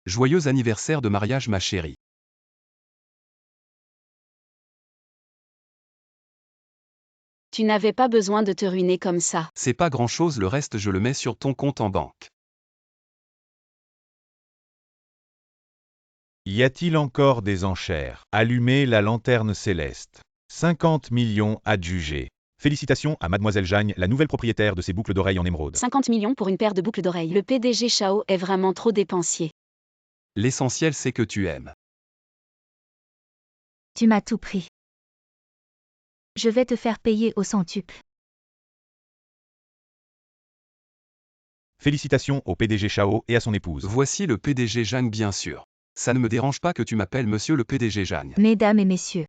Joyeux anniversaire de mariage ma chérie. Tu n'avais pas besoin de te ruiner comme ça. C'est pas grand-chose, le reste je le mets sur ton compte en banque. Y a-t-il encore des enchères? Allumez la lanterne céleste. 50 millions adjugés. Félicitations à Mademoiselle Jagne, la nouvelle propriétaire de ces boucles d'oreilles en émeraude. 50 millions pour une paire de boucles d'oreilles. Le PDG Chao est vraiment trop dépensier. L'essentiel c'est que tu aimes. Tu m'as tout pris. Je vais te faire payer au centuple. Félicitations au PDG Chao et à son épouse. Voici le PDG Jagne bien sûr. Ça ne me dérange pas que tu m'appelles monsieur le PDG Jagne. Mesdames et messieurs,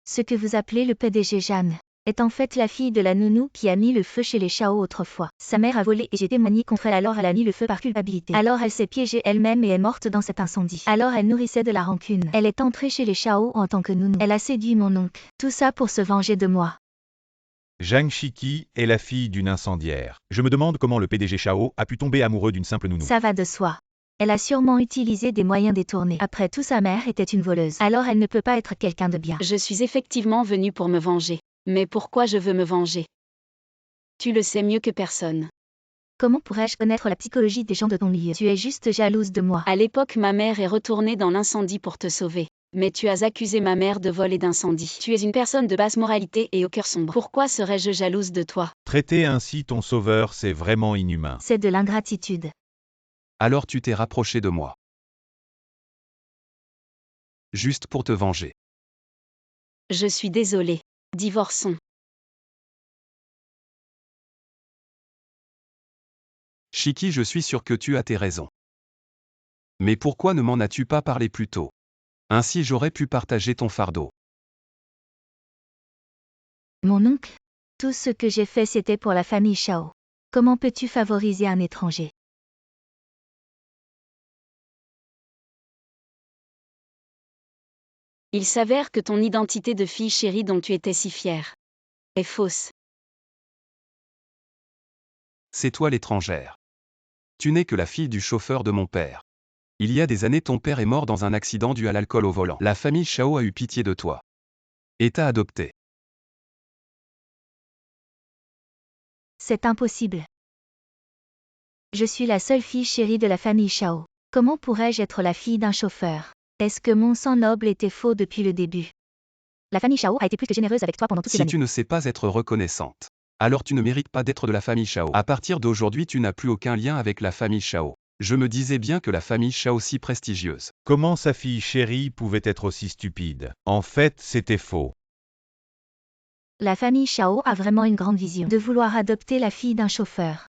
ce que vous appelez le PDG Jeanne est en fait la fille de la nounou qui a mis le feu chez les Chao autrefois. Sa mère a volé et j'ai témoigné contre elle, alors elle a mis le feu par culpabilité. Alors elle s'est piégée elle-même et est morte dans cet incendie. Alors elle nourrissait de la rancune. Elle est entrée chez les Chao en tant que nounou. Elle a séduit mon oncle. Tout ça pour se venger de moi. Zhang Shiki est la fille d'une incendiaire. Je me demande comment le PDG Chao a pu tomber amoureux d'une simple nounou. Ça va de soi. Elle a sûrement utilisé des moyens détournés. Après tout, sa mère était une voleuse. Alors elle ne peut pas être quelqu'un de bien. Je suis effectivement venue pour me venger. Mais pourquoi je veux me venger? Tu le sais mieux que personne. Comment pourrais-je connaître la psychologie des gens de ton milieu? Tu es juste jalouse de moi. À l'époque, ma mère est retournée dans l'incendie pour te sauver. Mais tu as accusé ma mère de vol et d'incendie. Tu es une personne de basse moralité et au cœur sombre. Pourquoi serais-je jalouse de toi? Traiter ainsi ton sauveur, c'est vraiment inhumain. C'est de l'ingratitude. Alors tu t'es rapproché de moi. Juste pour te venger. Je suis désolée. Divorçons. Shiki, je suis sûr que tu as tes raisons. Mais pourquoi ne m'en as-tu pas parlé plus tôt? Ainsi j'aurais pu partager ton fardeau. Mon oncle, tout ce que j'ai fait c'était pour la famille Chao. Comment peux-tu favoriser un étranger? Il s'avère que ton identité de fille chérie dont tu étais si fière est fausse. C'est toi l'étrangère. Tu n'es que la fille du chauffeur de mon père. Il y a des années ton père est mort dans un accident dû à l'alcool au volant. La famille Chao a eu pitié de toi. Et t'a adopté. C'est impossible. Je suis la seule fille chérie de la famille Chao. Comment pourrais-je être la fille d'un chauffeur? Est-ce que mon sang noble était faux depuis le début? La famille Chao a été plus que généreuse avec toi pendant toutes ces Si années. tu ne sais pas être reconnaissante, alors tu ne mérites pas d'être de la famille Chao. À partir d'aujourd'hui tu n'as plus aucun lien avec la famille Chao. Je me disais bien que la famille Chao si prestigieuse. Comment sa fille chérie pouvait être aussi stupide? En fait, c'était faux. La famille Chao a vraiment une grande vision de vouloir adopter la fille d'un chauffeur.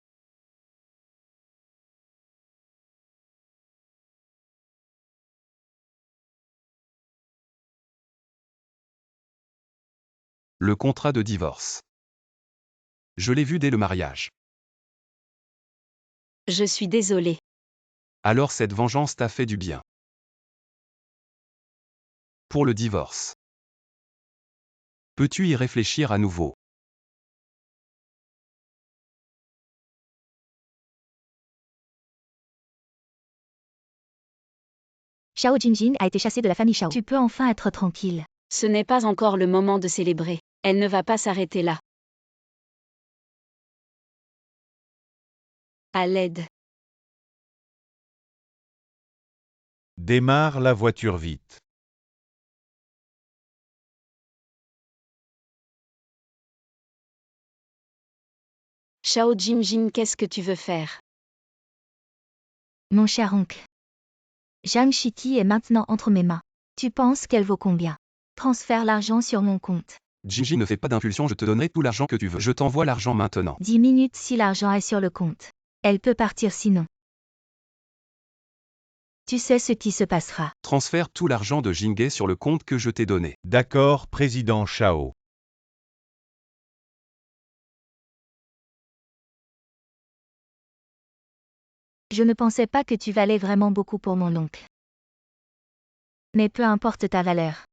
Le contrat de divorce. Je l'ai vu dès le mariage. Je suis désolée. Alors cette vengeance t'a fait du bien. Pour le divorce. Peux-tu y réfléchir à nouveau? Chao Jinjin a été chassée de la famille Chao. Tu peux enfin être tranquille. Ce n'est pas encore le moment de célébrer. Elle ne va pas s'arrêter là. À l'aide. Démarre la voiture vite. Chao Jinjin, qu'est-ce que tu veux faire? Mon cher oncle. Zhang Shiki est maintenant entre mes mains. Tu penses qu'elle vaut combien? Transfère l'argent sur mon compte. Gigi, ne fais pas d'impulsion, je te donnerai tout l'argent que tu veux. Je t'envoie l'argent maintenant. 10 minutes si l'argent est sur le compte. Elle peut partir sinon. Tu sais ce qui se passera. Transfère tout l'argent de Jinghe sur le compte que je t'ai donné. D'accord, président Chao. Je ne pensais pas que tu valais vraiment beaucoup pour mon oncle. Mais peu importe ta valeur.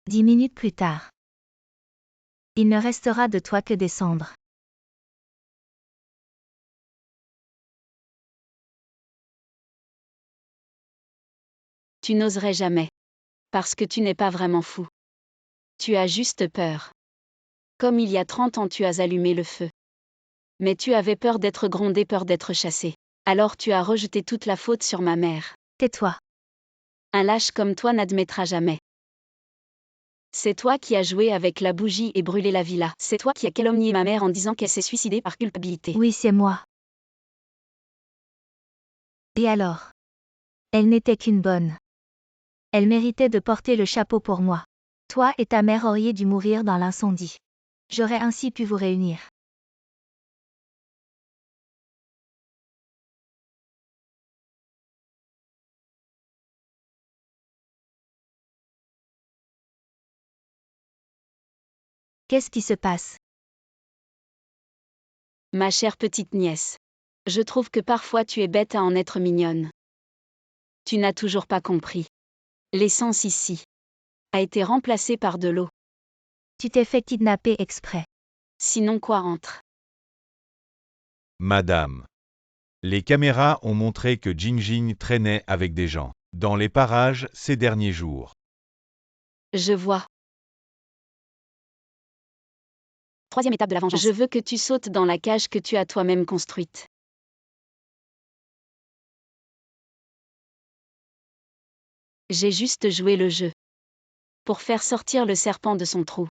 10 minutes plus tard. Il ne restera de toi que des cendres. Tu n'oserais jamais. Parce que tu n'es pas vraiment fou. Tu as juste peur. Comme il y a 30 ans tu as allumé le feu. Mais tu avais peur d'être grondé, peur d'être chassé. Alors tu as rejeté toute la faute sur ma mère. Tais-toi. Un lâche comme toi n'admettra jamais. C'est toi qui as joué avec la bougie et brûlé la villa. C'est toi qui as calomnié ma mère en disant qu'elle s'est suicidée par culpabilité. Oui, c'est moi. Et alors? Elle n'était qu'une bonne. Elle méritait de porter le chapeau pour moi. Toi et ta mère auriez dû mourir dans l'incendie. J'aurais ainsi pu vous réunir. Qu'est-ce qui se passe? Ma chère petite nièce. Je trouve que parfois tu es bête à en être mignonne. Tu n'as toujours pas compris. L'essence ici a été remplacée par de l'eau. Tu t'es fait kidnapper exprès. Sinon quoi entre? Madame. Les caméras ont montré que Jingjing traînait avec des gens dans les parages ces derniers jours. Je vois. Troisième étape de la vengeance. Je veux que tu sautes dans la cage que tu as toi-même construite. J'ai juste joué le jeu. Pour faire sortir le serpent de son trou.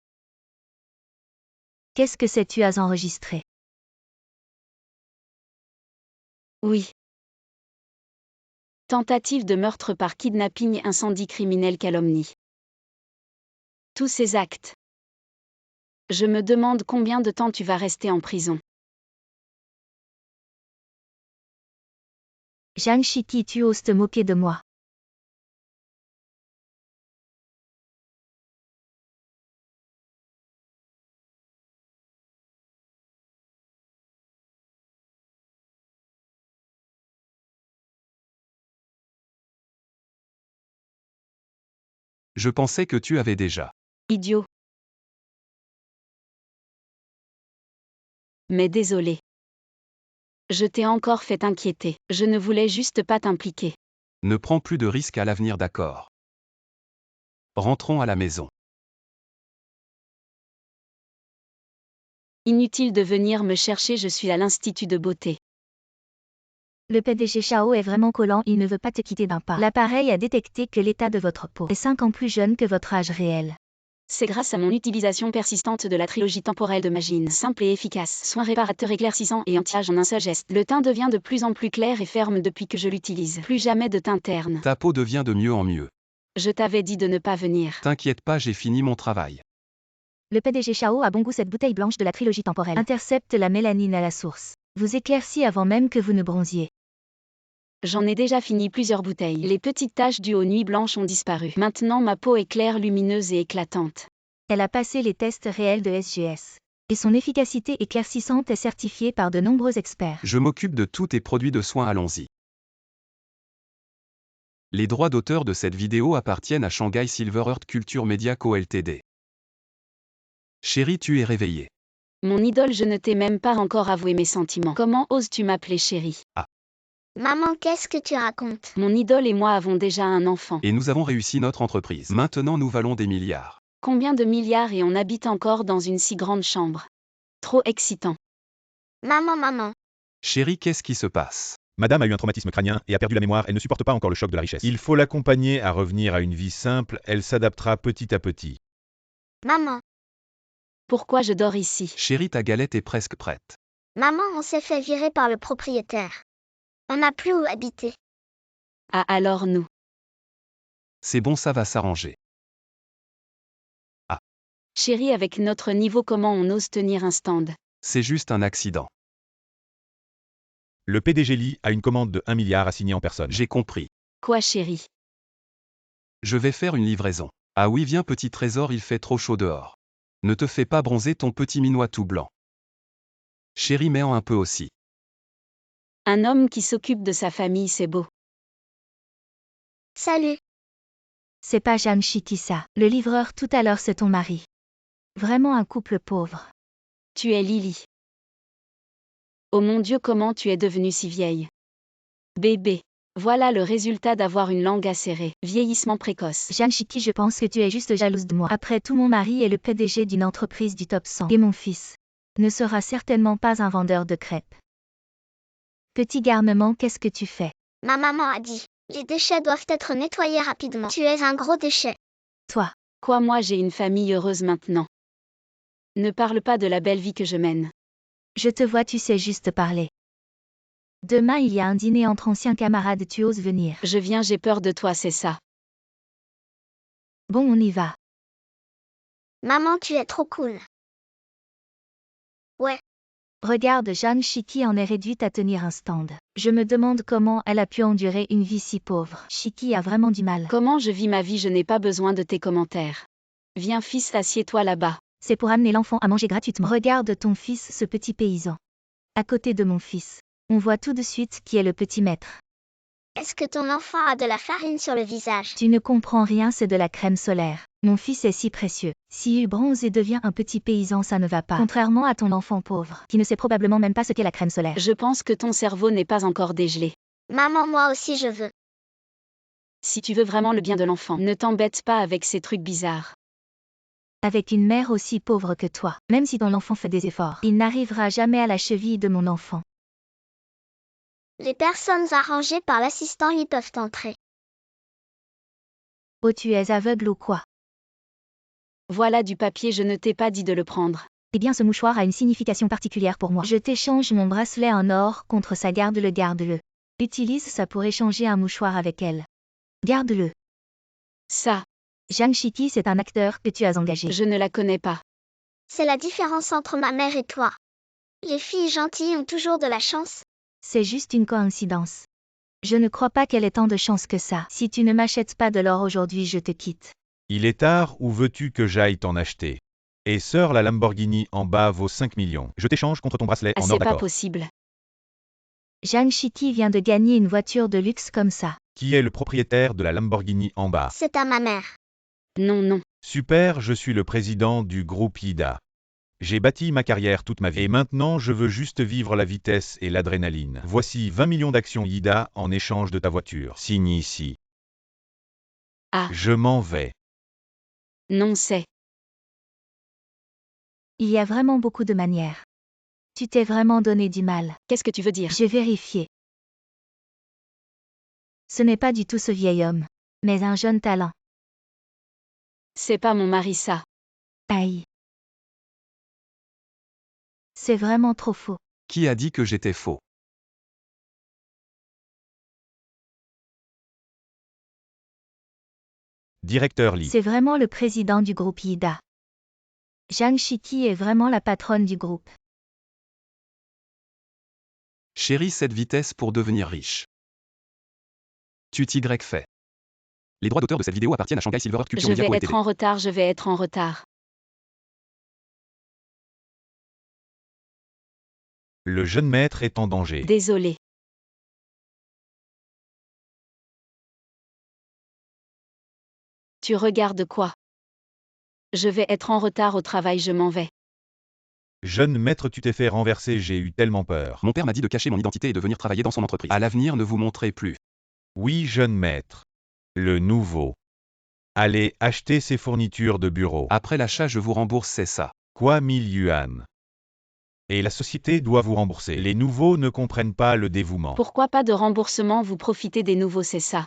Qu'est-ce que c'est tu as enregistré? Oui. Tentative de meurtre par kidnapping, incendie criminel, calomnie. Tous ces actes. Je me demande combien de temps tu vas rester en prison. Zhang Shiti, tu oses te moquer de moi. Je pensais que tu avais déjà. Idiot. Mais désolé. Je t'ai encore fait inquiéter. Je ne voulais juste pas t'impliquer. Ne prends plus de risques à l'avenir, d'accord. Rentrons à la maison. Inutile de venir me chercher, je suis à l'Institut de beauté. Le PDG Chao est vraiment collant, il ne veut pas te quitter d'un pas. L'appareil a détecté que l'état de votre peau est 5 ans plus jeune que votre âge réel. C'est grâce à mon utilisation persistante de la trilogie temporelle de Magine. Simple et efficace, soin réparateur éclaircissant et anti-âge en un seul geste. Le teint devient de plus en plus clair et ferme depuis que je l'utilise. Plus jamais de teint terne. Ta peau devient de mieux en mieux. Je t'avais dit de ne pas venir. T'inquiète pas, j'ai fini mon travail. Le PDG Chao a bon goût, cette bouteille blanche de la trilogie temporelle intercepte la mélanine à la source. Vous éclaircit avant même que vous ne bronziez. J'en ai déjà fini plusieurs bouteilles. Les petites taches dues aux nuits blanches ont disparu. Maintenant ma peau est claire, lumineuse et éclatante. Elle a passé les tests réels de SGS. Et son efficacité éclaircissante est certifiée par de nombreux experts. Je m'occupe de tous tes produits de soins, allons-y. Les droits d'auteur de cette vidéo appartiennent à Shanghai Silver Earth Culture Media Co Ltd. Chérie, tu es réveillée. Mon idole, je ne t'ai même pas encore avoué mes sentiments. Comment oses-tu m'appeler chérie? Maman, qu'est-ce que tu racontes? Mon idole et moi avons déjà un enfant. Et nous avons réussi notre entreprise. Maintenant nous valons des milliards. Combien de milliards et on habite encore dans une si grande chambre? Trop excitant. Maman. Chérie, qu'est-ce qui se passe? Madame a eu un traumatisme crânien et a perdu la mémoire, elle ne supporte pas encore le choc de la richesse. Il faut l'accompagner à revenir à une vie simple, elle s'adaptera petit à petit. Maman. Pourquoi je dors ici? Chérie, ta galette est presque prête. Maman, on s'est fait virer par le propriétaire. On n'a plus où habiter. Ah alors nous. C'est bon, ça va s'arranger. Chérie, avec notre niveau, comment on ose tenir un stand? C'est juste un accident. Le PDG Li a une commande de 1 milliard à signer en personne. J'ai compris. Quoi chérie? Je vais faire une livraison. Ah oui, viens petit trésor, il fait trop chaud dehors. Ne te fais pas bronzer ton petit minois tout blanc. Chérie, mets-en un peu aussi. Un homme qui s'occupe de sa famille, c'est beau. Salut. C'est pas Zhang Shiti ça. Le livreur tout à l'heure, c'est ton mari. Vraiment un couple pauvre. Tu es Lily. Oh mon Dieu, comment tu es devenue si vieille? Bébé. Voilà le résultat d'avoir une langue acérée. Vieillissement précoce. Zhang Shiki, je pense que tu es juste jalouse de moi. Après tout, mon mari est le PDG d'une entreprise du top 100. Et mon fils ne sera certainement pas un vendeur de crêpes. Petit garnement, qu'est-ce que tu fais? Ma maman a dit, les déchets doivent être nettoyés rapidement. Tu es un gros déchet. Toi, Quoi, moi j'ai une famille heureuse maintenant. Ne parle pas de la belle vie que je mène. je te vois, tu sais juste parler. Demain, il y a un dîner entre anciens camarades, tu oses venir? Je viens, j'ai peur de toi, c'est ça. Bon, on y va. Maman, tu es trop cool. Ouais. Regarde, Zhang Shiki en est réduite à tenir un stand. Je me demande comment elle a pu endurer une vie si pauvre. Shiki a vraiment du mal. Comment je vis ma vie, je n'ai pas besoin de tes commentaires. Viens fils, assieds-toi là-bas. C'est pour amener l'enfant à manger gratuitement. Regarde ton fils, ce petit paysan. À côté de mon fils. On voit tout de suite qui est le petit maître. Est-ce que ton enfant a de la farine sur le visage? Tu ne comprends rien, c'est de la crème solaire. Mon fils est si précieux. S'il bronze et devient un petit paysan, ça ne va pas. Contrairement à ton enfant pauvre, qui ne sait probablement même pas ce qu'est la crème solaire. Je pense que ton cerveau n'est pas encore dégelé. Maman, moi aussi je veux. Si tu veux vraiment le bien de l'enfant, ne t'embête pas avec ces trucs bizarres. Avec une mère aussi pauvre que toi, même si ton enfant fait des efforts, il n'arrivera jamais à la cheville de mon enfant. Les personnes arrangées par l'assistant y peuvent entrer. Oh, tu es aveugle ou quoi? Voilà du papier, je ne t'ai pas dit de le prendre. Eh bien, ce mouchoir a une signification particulière pour moi. Je t'échange mon bracelet en or contre ça, garde-le, garde-le. Utilise ça pour échanger un mouchoir avec elle. Garde-le. Ça, Zhang Shiki, c'est un acteur que tu as engagé. je ne la connais pas. C'est la différence entre ma mère et toi. Les filles gentilles ont toujours de la chance. C'est juste une coïncidence. Je ne crois pas qu'elle ait tant de chance que ça. Si tu ne m'achètes pas de l'or aujourd'hui, je te quitte. Il est tard, ou veux-tu que j'aille t'en acheter? Et sœur, la Lamborghini en bas vaut 5 millions. Je t'échange contre ton bracelet Ah, en c'est or, pas d'accord? possible. Zhang Shiki vient de gagner une voiture de luxe comme ça. Qui est le propriétaire de la Lamborghini en bas? C'est à ma mère. Non, non. Super, je suis le président du groupe Ida. J'ai bâti ma carrière toute ma vie. Et maintenant, je veux juste vivre la vitesse et l'adrénaline. Voici 20 millions d'actions Ida en échange de ta voiture. Signe ici. Ah. Je m'en vais. Non, c'est. Il y a vraiment beaucoup de manières. Tu t'es vraiment donné du mal. Qu'est-ce que tu veux dire? J'ai vérifié. Ce n'est pas du tout ce vieil homme, mais un jeune talent. C'est pas mon mari, ça. Aïe. C'est vraiment trop faux. Qui a dit que j'étais faux? Directeur Lee. C'est vraiment le président du groupe Ida. Zhang Shiki est vraiment la patronne du groupe. Chérie, cette vitesse pour devenir riche. Tu t'y fait. Les droits d'auteur de cette vidéo appartiennent à Shanghai Silver Culture Je Media vais Co. être Ltd. en retard, je vais être en retard. Le jeune maître est en danger. Désolé. Tu regardes quoi? Je vais être en retard au travail, je m'en vais. Jeune maître, tu t'es fait renverser, j'ai eu tellement peur. Mon père m'a dit de cacher mon identité et de venir travailler dans son entreprise. À l'avenir, ne vous montrez plus. Oui, jeune maître. Le nouveau. Allez acheter ces fournitures de bureau. Après l'achat, je vous rembourse, c'est ça. Quoi, 1000 yuan? Et la société doit vous rembourser. Les nouveaux ne comprennent pas le dévouement. Pourquoi pas de remboursement, vous profitez des nouveaux, c'est ça.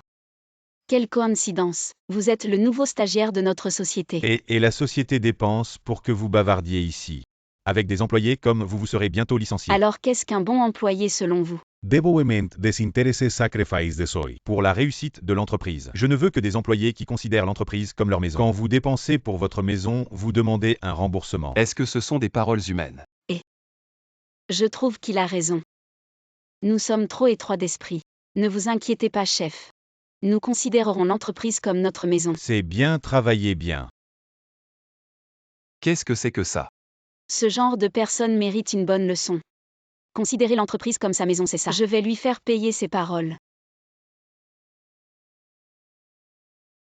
Quelle coïncidence. Vous êtes le nouveau stagiaire de notre société. Et la société dépense pour que vous bavardiez ici. Avec des employés comme vous serez bientôt licencié. Alors qu'est-ce qu'un bon employé selon vous? Devoement desinteresse sacrifice de soy. Pour la réussite de l'entreprise. Je ne veux que des employés qui considèrent l'entreprise comme leur maison. Quand vous dépensez pour votre maison, vous demandez un remboursement. Est-ce que ce sont des paroles humaines? Je trouve qu'il a raison. Nous sommes trop étroits d'esprit. Ne vous inquiétez pas, chef. Nous considérerons l'entreprise comme notre maison. C'est bien, travaillez bien. Qu'est-ce que c'est que ça? Ce genre de personne mérite une bonne leçon. Considérer l'entreprise comme sa maison, c'est ça. Je vais lui faire payer ses paroles.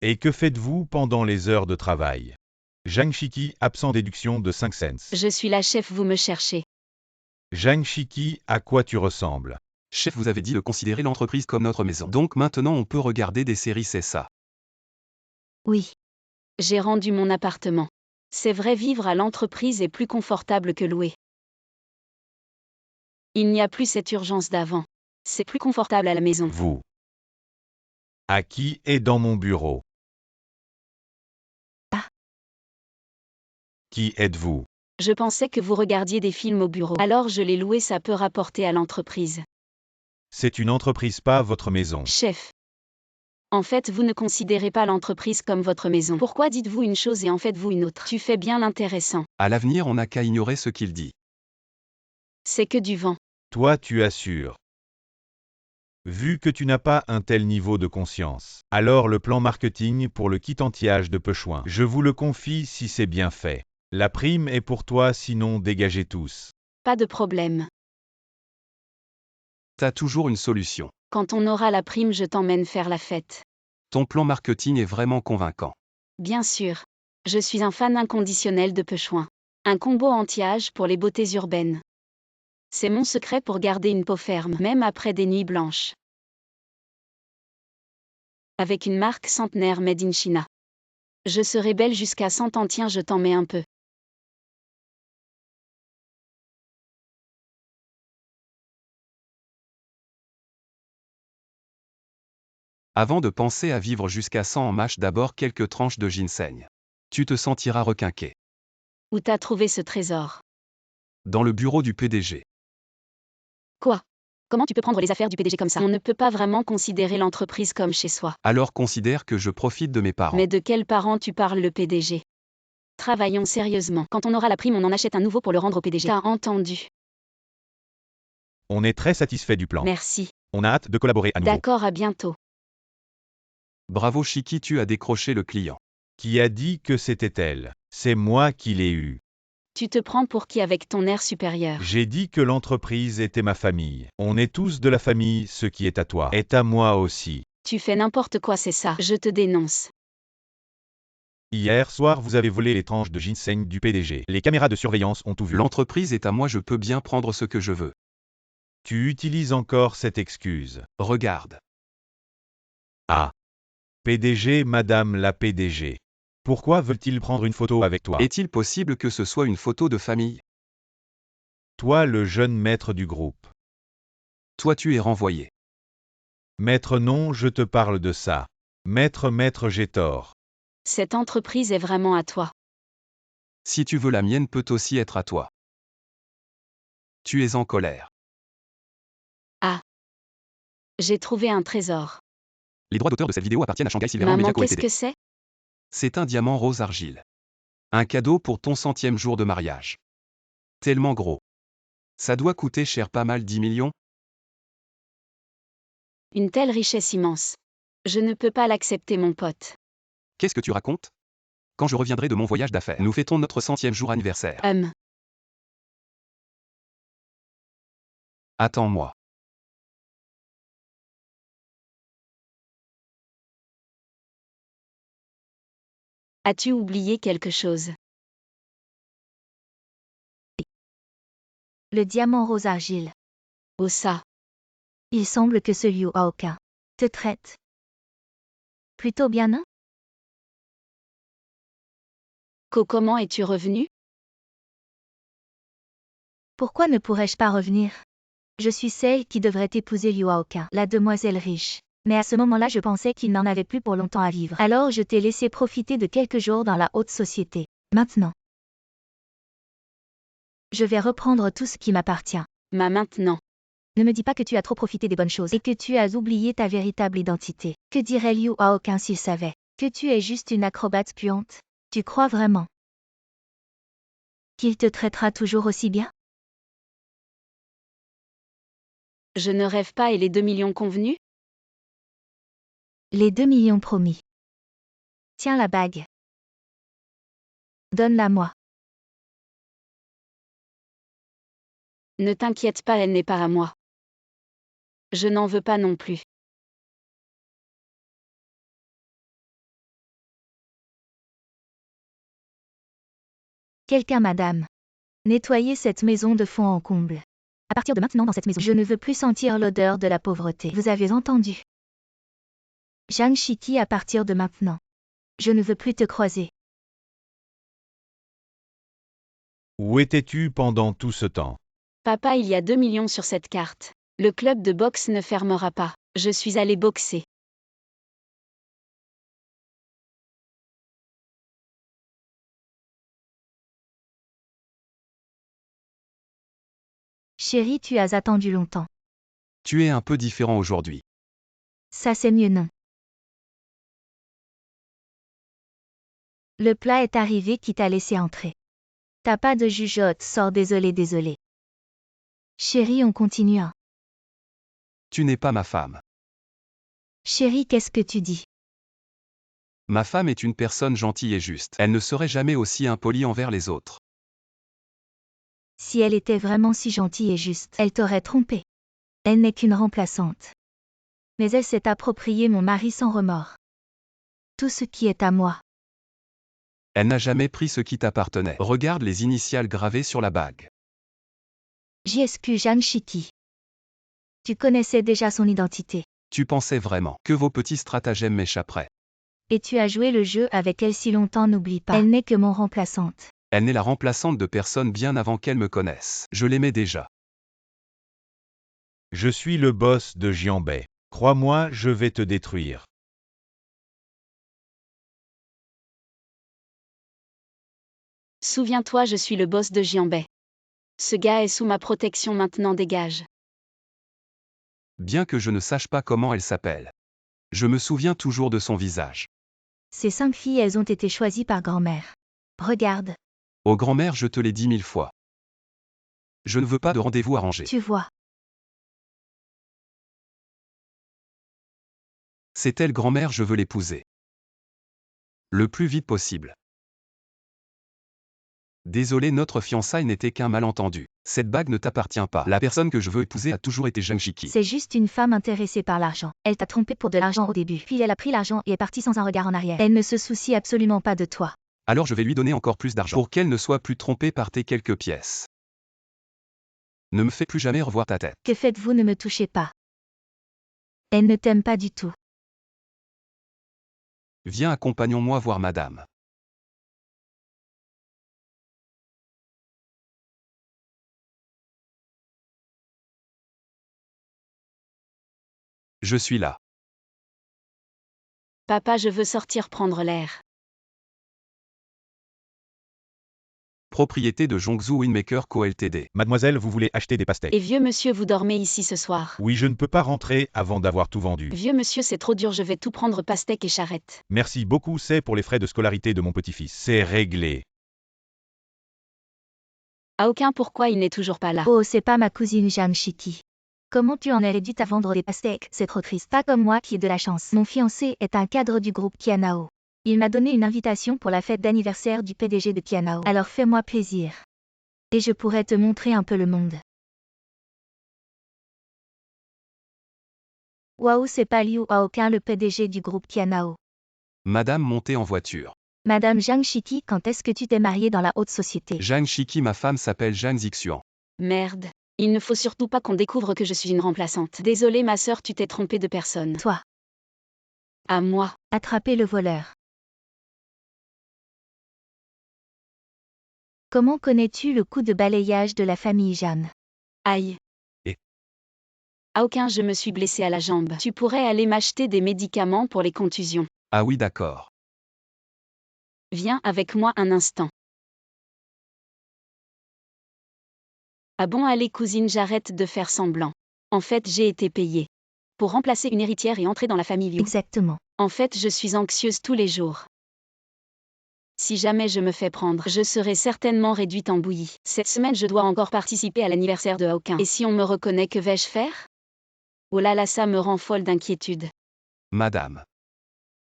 Et que faites-vous pendant les heures de travail? Zhang Shiki, absent déduction de 5 cents. Je suis la chef, vous me cherchez. Zhang Shiki, à quoi tu ressembles? Chef, vous avez dit de considérer l'entreprise comme notre maison. Donc maintenant on peut regarder des séries, c'est ça. Oui. J'ai rendu mon appartement. C'est vrai, vivre à l'entreprise est plus confortable que louer. Il n'y a plus cette urgence d'avant. C'est plus confortable à la maison. Vous. À qui est dans mon bureau? Ah. Qui êtes-vous? Je pensais que vous regardiez des films au bureau. Alors je l'ai loué, ça peut rapporter à l'entreprise. C'est une entreprise, pas votre maison. Chef. En fait, vous ne considérez pas l'entreprise comme votre maison. Pourquoi dites-vous une chose et en faites-vous une autre? Tu fais bien l'intéressant. À l'avenir, on n'a qu'à ignorer ce qu'il dit. C'est que du vent. Toi, tu assures. Vu que tu n'as pas un tel niveau de conscience, alors le plan marketing pour le quittantillage de Pechouin, je vous le confie si c'est bien fait. La prime est pour toi, sinon dégagez tous. Pas de problème. T'as toujours une solution. Quand on aura la prime, je t'emmène faire la fête. Ton plan marketing est vraiment convaincant. Bien sûr. Je suis un fan inconditionnel de Pechouin. Un combo anti-âge pour les beautés urbaines. C'est mon secret pour garder une peau ferme, même après des nuits blanches. Avec une marque centenaire made in China. Je serai belle jusqu'à 100 ans, tiens, je t'en mets un peu. Avant de penser à vivre jusqu'à 100 ans, mâche d'abord quelques tranches de ginseng. Tu te sentiras requinqué. Où t'as trouvé ce trésor? Dans le bureau du PDG. Quoi? Comment tu peux prendre les affaires du PDG comme ça? On ne peut pas vraiment considérer l'entreprise comme chez soi. Alors considère que je profite de mes parents. Mais de quels parents tu parles, le PDG? Travaillons sérieusement. Quand on aura la prime, on en achète un nouveau pour le rendre au PDG. T'as entendu? On est très satisfait du plan. Merci. On a hâte de collaborer à nouveau. D'accord, à bientôt. Bravo Chiki, tu as décroché le client. Qui a dit que c'était elle? C'est moi qui l'ai eu. Tu te prends pour qui avec ton air supérieur? J'ai dit que l'entreprise était ma famille. On est tous de la famille, ce qui est à toi est à moi aussi. Tu fais n'importe quoi, c'est ça. Je te dénonce. Hier soir, vous avez volé les tranches de ginseng du PDG. Les caméras de surveillance ont tout vu. L'entreprise est à moi, je peux bien prendre ce que je veux. Tu utilises encore cette excuse. Regarde. Ah. PDG, Madame la PDG. Pourquoi veulent-ils prendre une photo avec toi? Est-il possible que ce soit une photo de famille? Toi, le jeune maître du groupe. Toi, tu es renvoyé. Maître, non, je te parle de ça. Maître, j'ai tort. Cette entreprise est vraiment à toi. Si tu veux, la mienne peut aussi être à toi. Tu es en colère. Ah. J'ai trouvé un trésor. Les droits d'auteur de cette vidéo appartiennent à Shanghai Silverland Maman, Media Co. qu'est-ce Ltd. que c'est? C'est un diamant rose argile. Un cadeau pour ton 100e jour de mariage. Tellement gros. Ça doit coûter cher, pas mal 10 millions? Une telle richesse immense. Je ne peux pas l'accepter, mon pote. Qu'est-ce que tu racontes? Quand je reviendrai de mon voyage d'affaires, nous fêtons notre 100e jour anniversaire. Attends-moi. As-tu oublié quelque chose? Le diamant rose argile. Oh ça. Il semble que ce Liu Haoka te traite plutôt bien, non? Comment es-tu revenu? Pourquoi ne pourrais-je pas revenir? Je suis celle qui devrait épouser Liu Haoka, la demoiselle riche. Mais à ce moment-là, je pensais qu'il n'en avait plus pour longtemps à vivre. Alors je t'ai laissé profiter de quelques jours dans la haute société. Maintenant, je vais reprendre tout ce qui m'appartient. Maintenant. Ne me dis pas que tu as trop profité des bonnes choses et que tu as oublié ta véritable identité. Que dirait Liu Haoka s'il savait que tu es juste une acrobate puante? Tu crois vraiment qu'il te traitera toujours aussi bien? Je ne rêve pas, et les 2 millions convenus? Les 2 millions promis. Tiens la bague. Donne-la-moi. Ne t'inquiète pas, elle n'est pas à moi. Je n'en veux pas non plus. Quelqu'un, madame. Nettoyez cette maison de fond en comble. À partir de maintenant dans cette maison, je ne veux plus sentir l'odeur de la pauvreté. Vous avez entendu? Zhang Shiqi, à partir de maintenant, je ne veux plus te croiser. Où étais-tu pendant tout ce temps? Papa, il y a 2 millions sur cette carte. Le club de boxe ne fermera pas. Je suis allé boxer. Chérie, tu as attendu longtemps. Tu es un peu différent aujourd'hui. Ça c'est mieux non. Le plat est arrivé qui t'a laissé entrer. T'as pas de jugeote, sors désolé. Chérie, on continue hein. Tu n'es pas ma femme. Chérie, qu'est-ce que tu dis? Ma femme est une personne gentille et juste. Elle ne serait jamais aussi impolie envers les autres. Si elle était vraiment si gentille et juste, elle t'aurait trompé. Elle n'est qu'une remplaçante. Mais elle s'est approprié mon mari sans remords. Tout ce qui est à moi. Elle n'a jamais pris ce qui t'appartenait. Regarde les initiales gravées sur la bague. JSQ Zhang Shiqi. Tu connaissais déjà son identité. Tu pensais vraiment que vos petits stratagèmes m'échapperaient. Et tu as joué le jeu avec elle si longtemps, n'oublie pas. Elle n'est que mon remplaçante. Elle n'est la remplaçante de personne bien avant qu'elle me connaisse. Je l'aimais déjà. Je suis le boss de Jianbei. Crois-moi, je vais te détruire. Souviens-toi, je suis le boss de Jianbei. Ce gars est sous ma protection maintenant, dégage. Bien que je ne sache pas comment elle s'appelle. Je me souviens toujours de son visage. Ces 5 filles, elles ont été choisies par grand-mère. Regarde. Ô grand-mère, je te l'ai dit 1000 fois. Je ne veux pas de rendez-vous arrangé. Tu vois. C'est elle, grand-mère, je veux l'épouser. Le plus vite possible. Désolé, notre fiançailles n'était qu'un malentendu. Cette bague ne t'appartient pas. La personne que je veux épouser a toujours été Zhang Shiqi. C'est juste une femme intéressée par l'argent. Elle t'a trompé pour de l'argent au début. Puis elle a pris l'argent et est partie sans un regard en arrière. Elle ne se soucie absolument pas de toi. Alors je vais lui donner encore plus d'argent pour qu'elle ne soit plus trompée par tes quelques pièces. Ne me fais plus jamais revoir ta tête. Que faites-vous? Ne me touchez pas. Elle ne t'aime pas du tout. Viens, accompagnons-moi voir madame. Je suis là. Papa, je veux sortir prendre l'air. Propriété de Zhongzhou Winmaker Co Ltd. Mademoiselle, vous voulez acheter des pastèques? Et vieux monsieur, vous dormez ici ce soir. Oui, je ne peux pas rentrer avant d'avoir tout vendu. Vieux monsieur, c'est trop dur, je vais tout prendre, pastèque et charrette. Merci beaucoup, c'est pour les frais de scolarité de mon petit-fils. C'est réglé. À aucun, pourquoi il n'est toujours pas là? Oh, c'est pas ma cousine Zhang Shiqi. Comment tu en es réduite à vendre des pastèques? C'est trop triste. Pas comme moi qui ai de la chance. Mon fiancé est un cadre du groupe Tianao. Il m'a donné une invitation pour la fête d'anniversaire du PDG de Tianao. Alors fais-moi plaisir. Et je pourrais te montrer un peu le monde. Waouh, c'est pas Liu Haoqun, le PDG du groupe Tianao. Madame, montez en voiture. Madame Zhang Shiqi, quand est-ce que tu t'es mariée dans la haute société? Zhang Shiqi, ma femme s'appelle Zhang Zixuan. Merde. Il ne faut surtout pas qu'on découvre que je suis une remplaçante. Désolée ma sœur, tu t'es trompée de personne. Toi. À moi. Attrapez le voleur. Comment connais-tu le coup de balayage de la famille Jeanne? Aïe. Et À aucun, je me suis blessée à la jambe. Tu pourrais aller m'acheter des médicaments pour les contusions. Ah oui, d'accord. Viens avec moi un instant. Ah bon, allez cousine, j'arrête de faire semblant. En fait, j'ai été payée pour remplacer une héritière et entrer dans la famille Liu. Exactement. En fait, je suis anxieuse tous les jours. Si jamais je me fais prendre, je serai certainement réduite en bouillie. Cette semaine, je dois encore participer à l'anniversaire de Haoqun. Et si on me reconnaît, que vais-je faire? Oh là là, ça me rend folle d'inquiétude. Madame.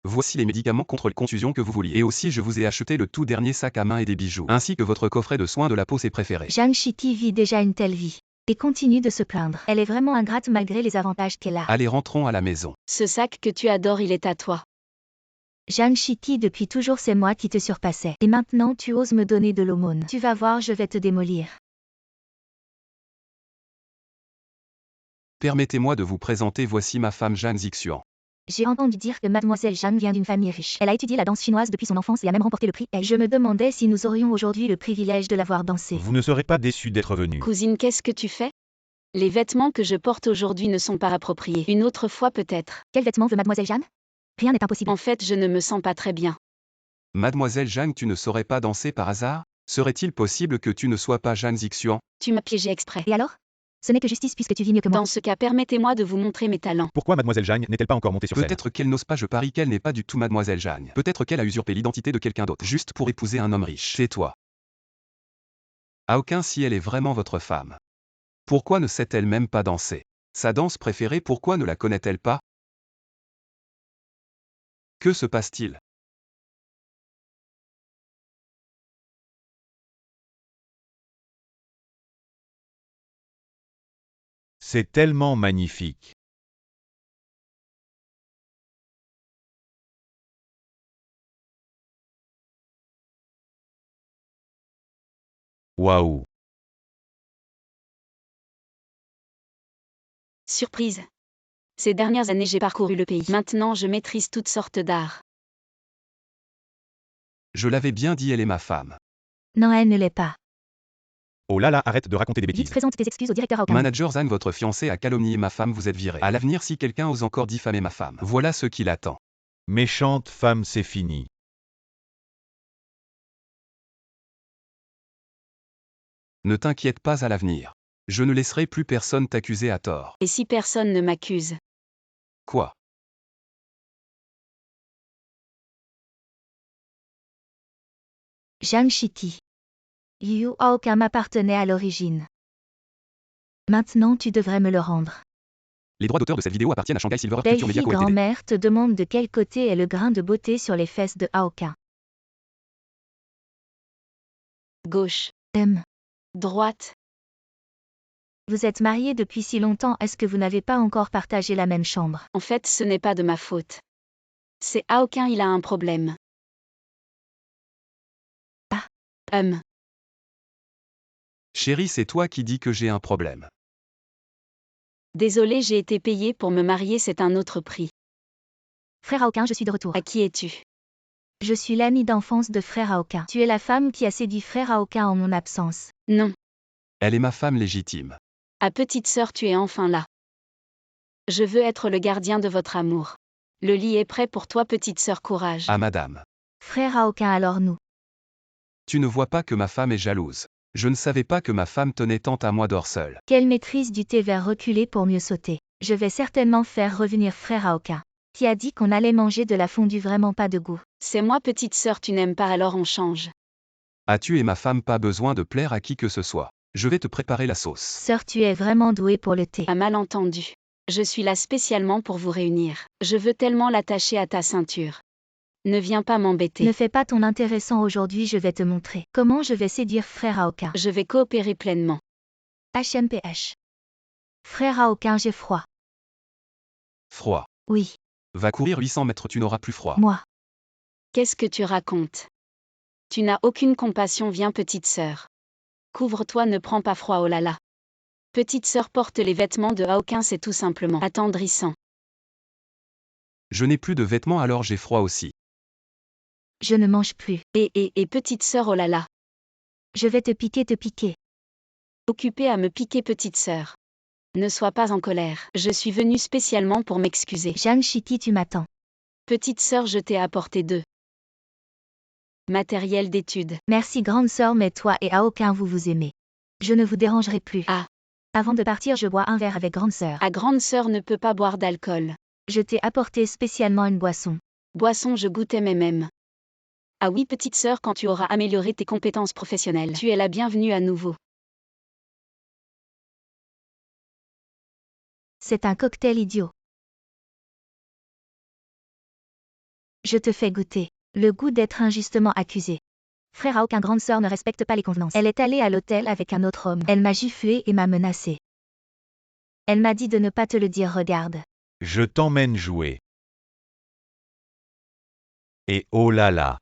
Voici les médicaments contre les contusions que vous vouliez. Et aussi, je vous ai acheté le tout dernier sac à main et des bijoux, ainsi que votre coffret de soins de la peau, ses préférés. Zhang Shiqi vit déjà une telle vie. Et continue de se plaindre. Elle est vraiment ingrate malgré les avantages qu'elle a. Allez, rentrons à la maison. Ce sac que tu adores, il est à toi. Zhang Shiqi, depuis toujours c'est moi qui te surpassais. Et maintenant tu oses me donner de l'aumône. Tu vas voir, je vais te démolir. Permettez-moi de vous présenter, voici ma femme Jeanne Zixuan. J'ai entendu dire que mademoiselle Jeanne vient d'une famille riche. Elle a étudié la danse chinoise depuis son enfance et a même remporté le prix. Et je me demandais si nous aurions aujourd'hui le privilège de la voir danser. Vous ne serez pas déçu d'être venu. Cousine, qu'est-ce que tu fais? Les vêtements que je porte aujourd'hui ne sont pas appropriés. Une autre fois peut-être. Quels vêtements veut mademoiselle Jeanne? Rien n'est impossible. En fait, je ne me sens pas très bien. Mademoiselle Jeanne, tu ne saurais pas danser par hasard? Serait-il possible que tu ne sois pas Jeanne Zixuan? Tu m'as piégé exprès. Et alors? Ce n'est que justice puisque tu vis mieux que moi. Dans ce cas, permettez-moi de vous montrer mes talents. Pourquoi mademoiselle Jeanne n'est-elle pas encore montée sur scène? Peut-être qu'elle n'ose pas, je parie qu'elle n'est pas du tout Mademoiselle Jeanne. Peut-être qu'elle a usurpé l'identité de quelqu'un d'autre, juste pour épouser un homme riche. Tais-toi. À aucun si elle est vraiment votre femme. Pourquoi ne sait-elle même pas danser? Sa danse préférée, pourquoi ne la connaît-elle pas? Que se passe-t-il? C'est tellement magnifique. Waouh! Surprise. Ces dernières années, j'ai parcouru le pays. Maintenant, je maîtrise toutes sortes d'arts. Je l'avais bien dit, elle est ma femme. Non, elle ne l'est pas. Oh là là, arrête de raconter des Vite, bêtises. présente tes excuses au directeur Aokan. Manager Zan, votre fiancé a calomnié ma femme, vous êtes viré. À l'avenir, si quelqu'un ose encore diffamer ma femme, voilà ce qui l'attend. Méchante femme, c'est fini. Ne t'inquiète pas, à l'avenir. Je ne laisserai plus personne t'accuser à tort. Et si personne ne m'accuse? Quoi? Jeanne Chitty. Yu Aokan m'appartenait à l'origine. Maintenant tu devrais me le rendre. Les droits d'auteur de cette vidéo appartiennent à Shanghai Silver Belle Culture Media fille Co. Ltd. grand-mère te demande de quel côté est le grain de beauté sur les fesses de Aokan. Gauche. Droite. Vous êtes mariés depuis si longtemps, est-ce que vous n'avez pas encore partagé la même chambre? En fait, ce n'est pas de ma faute. C'est Aokan, il a un problème. Ah. Chérie, c'est toi qui dis que j'ai un problème. Désolé, j'ai été payé pour me marier, c'est un autre prix. Frère Aokan, je suis de retour. À qui es-tu? Je suis l'amie d'enfance de frère Aokan. Tu es la femme qui a séduit frère Aokan en mon absence. Non. Elle est ma femme légitime. Ah, petite sœur, tu es enfin là. Je veux être le gardien de votre amour. Le lit est prêt pour toi, petite sœur, courage. Ah madame. Frère Aokan, alors nous. Tu ne vois pas que ma femme est jalouse. Je ne savais pas que ma femme tenait tant à moi d'or seul. Quelle maîtrise du thé vers reculer pour mieux sauter. Je vais certainement faire revenir frère Aokan. Qui a dit qu'on allait manger de la fondue vraiment pas de goût? C'est moi, petite sœur, tu n'aimes pas, alors on change. As-tu et ma femme pas besoin de plaire à qui que ce soit? Je vais te préparer la sauce. Sœur, tu es vraiment douée pour le thé. Un malentendu. Je suis là spécialement pour vous réunir. Je veux tellement l'attacher à ta ceinture. Ne viens pas m'embêter. Ne fais pas ton intéressant aujourd'hui, je vais te montrer comment je vais séduire frère Aokan. Je vais coopérer pleinement. HMPH. Frère Aokan, j'ai froid. Froid. Oui, Va courir 800 mètres, tu n'auras plus froid. moi. Qu'est-ce que tu racontes? Tu n'as aucune compassion, viens, petite sœur. Couvre-toi, ne prends pas froid, oh là là. Petite sœur porte les vêtements de Aokan, c'est tout simplement attendrissant. Je n'ai plus de vêtements, alors j'ai froid aussi. Je ne mange plus. Et petite sœur, oh là là. Je vais te piquer. Occupée à me piquer, petite sœur. Ne sois pas en colère. Je suis venue spécialement pour m'excuser. Jeanne Chitty, tu m'attends. Petite sœur, je t'ai apporté matériel d'étude. Merci grande sœur, mais toi et Aokan vous vous aimez. Je ne vous dérangerai plus. Ah. Avant de partir, je bois un verre avec grande sœur. Ah, grande sœur ne peut pas boire d'alcool. Je t'ai apporté spécialement une boisson. Boisson, je goûtais même. Ah oui, petite sœur, quand tu auras amélioré tes compétences professionnelles, tu es la bienvenue à nouveau. C'est un cocktail idiot. Je te fais goûter. Le goût d'être injustement accusé. Frère Aokan, grande sœur ne respecte pas les convenances. Elle est allée à l'hôtel avec un autre homme. Elle m'a giflé et m'a menacé. Elle m'a dit de ne pas te le dire, regarde. Je t'emmène jouer. Et oh là là.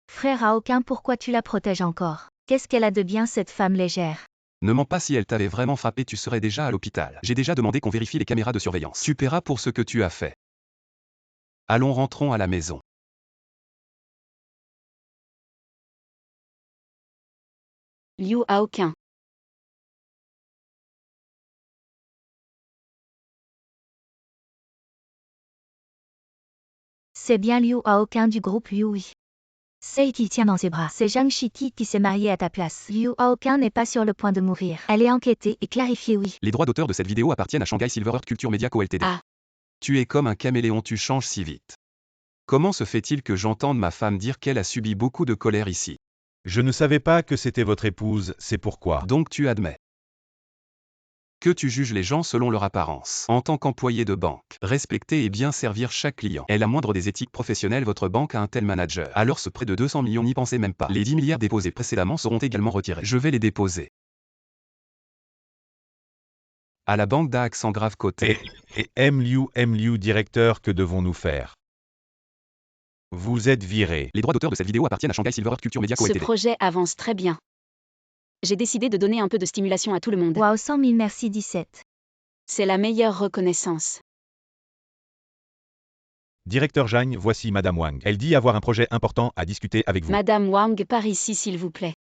Frère Aokan, pourquoi tu la protèges encore? Qu'est-ce qu'elle a de bien, cette femme légère? Ne mens pas, si elle t'avait vraiment frappé, tu serais déjà à l'hôpital. J'ai déjà demandé qu'on vérifie les caméras de surveillance. Tu paieras pour ce que tu as fait. Allons, rentrons à la maison. Liu Haoqing. C'est bien Liu Haoqing du groupe Yui. C'est qui tient dans ses bras. C'est Zhang Shiki qui s'est mariée à ta place. Liu Haoqing n'est pas sur le point de mourir. Elle est enquêtée et clarifiée, oui. Les droits d'auteur de cette vidéo appartiennent à Shanghai Silver Earth Culture Media Co Ltd. Ah. Tu es comme un caméléon, tu changes si vite. Comment se fait-il que j'entende ma femme dire qu'elle a subi beaucoup de colère ici? Je ne savais pas que c'était votre épouse, c'est pourquoi. Donc tu admets que tu juges les gens selon leur apparence. En tant qu'employé de banque, respecter et bien servir chaque client est la moindre des éthiques professionnelles. Votre banque a un tel manager. Alors ce prêt de 200 millions, n'y pensez même pas. Les 10 milliards déposés précédemment seront également retirés. Je vais les déposer à la banque d'A accent grave côté. Et Liu, directeur, que devons-nous faire? Vous êtes viré. Les droits d'auteur de cette vidéo appartiennent à Shanghai Silver Earth Culture Media Co Ce Ltd. projet avance très bien. J'ai décidé de donner un peu de stimulation à tout le monde. Wow, 100 000 merci 17. C'est la meilleure reconnaissance. Directeur Zhang, voici Madame Wang. Elle dit avoir un projet important à discuter avec vous. Madame Wang, par ici s'il vous plaît.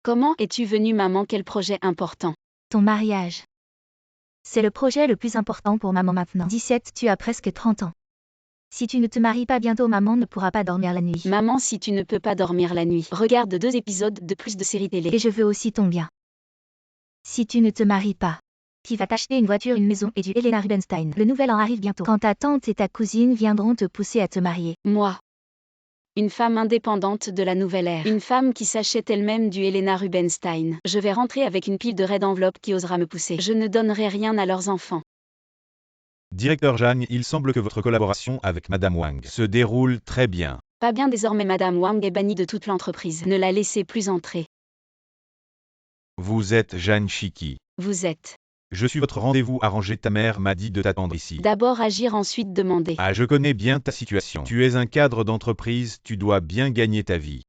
Comment es-tu venue, maman? Quel projet important? Ton mariage. C'est le projet le plus important pour maman maintenant. 17, tu as presque 30 ans. Si tu ne te maries pas bientôt, maman ne pourra pas dormir la nuit. Maman, si tu ne peux pas dormir la nuit, regarde 2 épisodes de plus de séries télé. Et je veux aussi ton bien. Si tu ne te maries pas, qui va t'acheter une voiture, une maison et du Helena Rubinstein. Le nouvel an arrive bientôt. Quand ta tante et ta cousine viendront te pousser à te marier. Moi. Une femme indépendante de la nouvelle ère. Une femme qui s'achète elle-même du Helena Rubinstein. Je vais rentrer avec une pile de red enveloppe qui osera me pousser. Je ne donnerai rien à leurs enfants. Directeur Zhang, il semble que votre collaboration avec Madame Wang se déroule très bien. Pas bien, désormais Madame Wang est bannie de toute l'entreprise. Ne la laissez plus entrer. Vous êtes Zhang Shiki. Vous êtes. Je suis votre rendez-vous arrangé. Ta mère m'a dit de t'attendre ici. D'abord agir, ensuite demander. Ah, je connais bien ta situation. Tu es un cadre d'entreprise, tu dois bien gagner ta vie.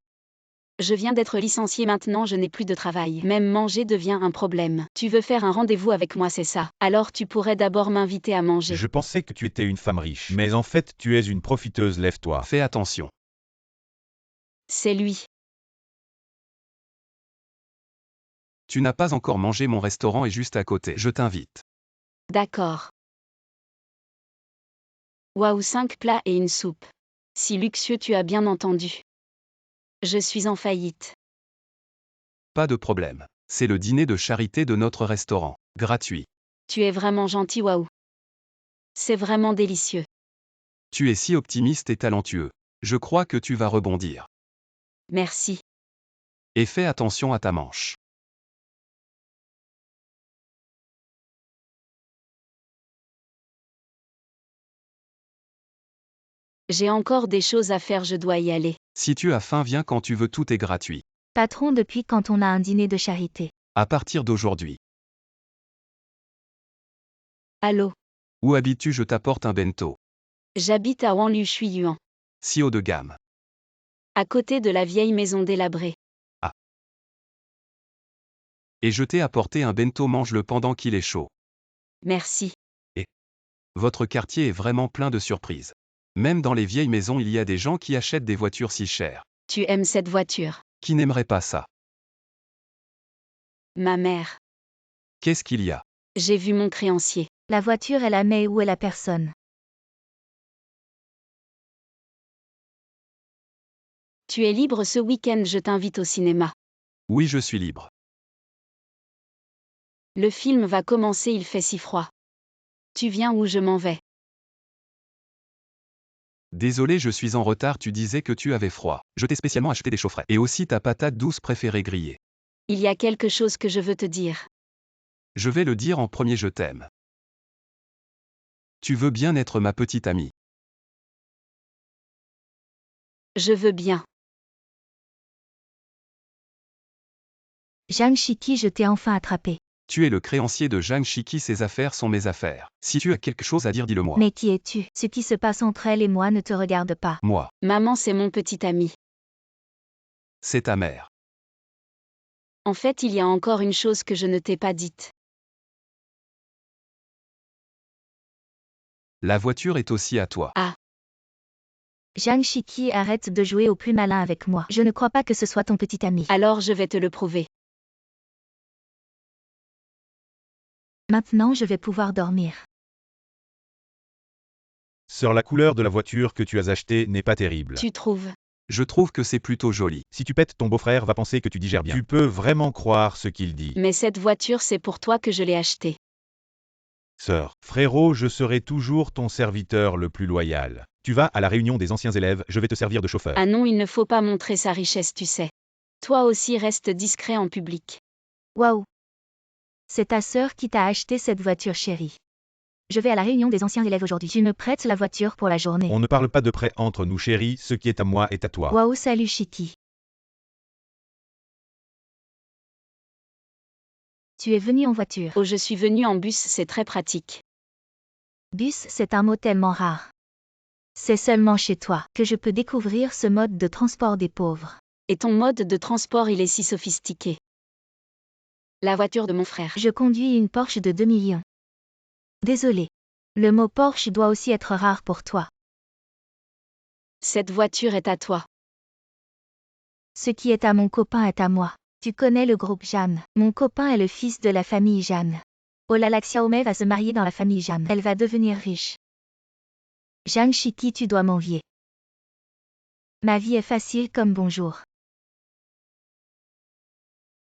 Je viens d'être licenciée, maintenant je n'ai plus de travail. Même manger devient un problème. Tu veux faire un rendez-vous avec moi, c'est ça? Alors tu pourrais d'abord m'inviter à manger. Je pensais que tu étais une femme riche. Mais en fait, tu es une profiteuse, lève-toi. Fais attention. C'est lui. Tu n'as pas encore mangé, mon restaurant est juste à côté. Je t'invite. D'accord. Waouh, 5 plats et une soupe. Si luxueux, tu as bien entendu. Je suis en faillite. Pas de problème. C'est le dîner de charité de notre restaurant. Gratuit. Tu es vraiment gentil, waouh. C'est vraiment délicieux. Tu es si optimiste et talentueux. Je crois que tu vas rebondir. Merci. Et fais attention à ta manche. J'ai encore des choses à faire, je dois y aller. Si tu as faim, viens quand tu veux, tout est gratuit. Patron, depuis quand on a un dîner de charité? À partir d'aujourd'hui. Allô? Où habites-tu? Je t'apporte un bento. J'habite à Wanliu Shuiyuan, Si haut de gamme. à côté de la vieille maison délabrée. Et je t'ai apporté un bento, mange-le pendant qu'il est chaud. Merci. Votre quartier est vraiment plein de surprises. Même dans les vieilles maisons, il y a des gens qui achètent des voitures si chères. Tu aimes cette voiture? Qui n'aimerait pas ça? Ma mère. Qu'est-ce qu'il y a? J'ai vu mon créancier. La voiture est la mais où est la personne? Tu es libre ce week-end, je t'invite au cinéma. Oui, je suis libre. Le film va commencer, il fait si froid. Tu viens ou je m'en vais? Désolé, je suis en retard, tu disais que tu avais froid. Je t'ai spécialement acheté des chaufferets. Et aussi ta patate douce préférée grillée. Il y a quelque chose que je veux te dire. Je vais le dire en premier, je t'aime. Tu veux bien être ma petite amie? Je veux bien. Zhang Shiki, je t'ai enfin attrapé. Tu es le créancier de Zhang Shiki, ses affaires sont mes affaires. Si tu as quelque chose à dire, dis-le-moi. Mais qui es-tu? Ce qui se passe entre elle et moi ne te regarde pas. Moi. Maman, c'est mon petit ami. C'est ta mère. En fait, il y a encore une chose que je ne t'ai pas dite. La voiture est aussi à toi. Ah, Zhang Shiki, arrête de jouer au plus malin avec moi. Je ne crois pas que ce soit ton petit ami. alors je vais te le prouver. Maintenant je vais pouvoir dormir. Sœur, la couleur de la voiture que tu as achetée n'est pas terrible. Tu trouves? Je trouve que c'est plutôt joli. Si tu pètes, ton beau-frère va penser que tu digères bien. Tu peux vraiment croire ce qu'il dit. Mais cette voiture, c'est pour toi que je l'ai achetée. Sœur, frérot, je serai toujours ton serviteur le plus loyal. Tu vas à la réunion des anciens élèves, je vais te servir de chauffeur. Ah non, il ne faut pas montrer sa richesse, tu sais. Toi aussi reste discret en public. Waouh! C'est ta sœur qui t'a acheté cette voiture, chérie. Je vais à la réunion des anciens élèves aujourd'hui. Tu me prêtes la voiture pour la journée. On ne parle pas de prêt entre nous, chérie, ce qui est à moi est à toi. Waouh, salut Shiki. Tu es venu en voiture. Oh, je suis venue en bus, c'est très pratique. Bus, c'est un mot tellement rare. C'est seulement chez toi que je peux découvrir ce mode de transport des pauvres. Et ton mode de transport, il est si sophistiqué. La voiture de mon frère. Je conduis une Porsche de 2 millions. Désolé. Le mot Porsche doit aussi être rare pour toi. Cette voiture est à toi. Ce qui est à mon copain est à moi. Tu connais le groupe Jeanne. Mon copain est le fils de la famille Jeanne. Olala Xiaomei va se marier dans la famille Jeanne. Elle va devenir riche. Zhang Shiki, tu dois m'envier. Ma vie est facile comme bonjour.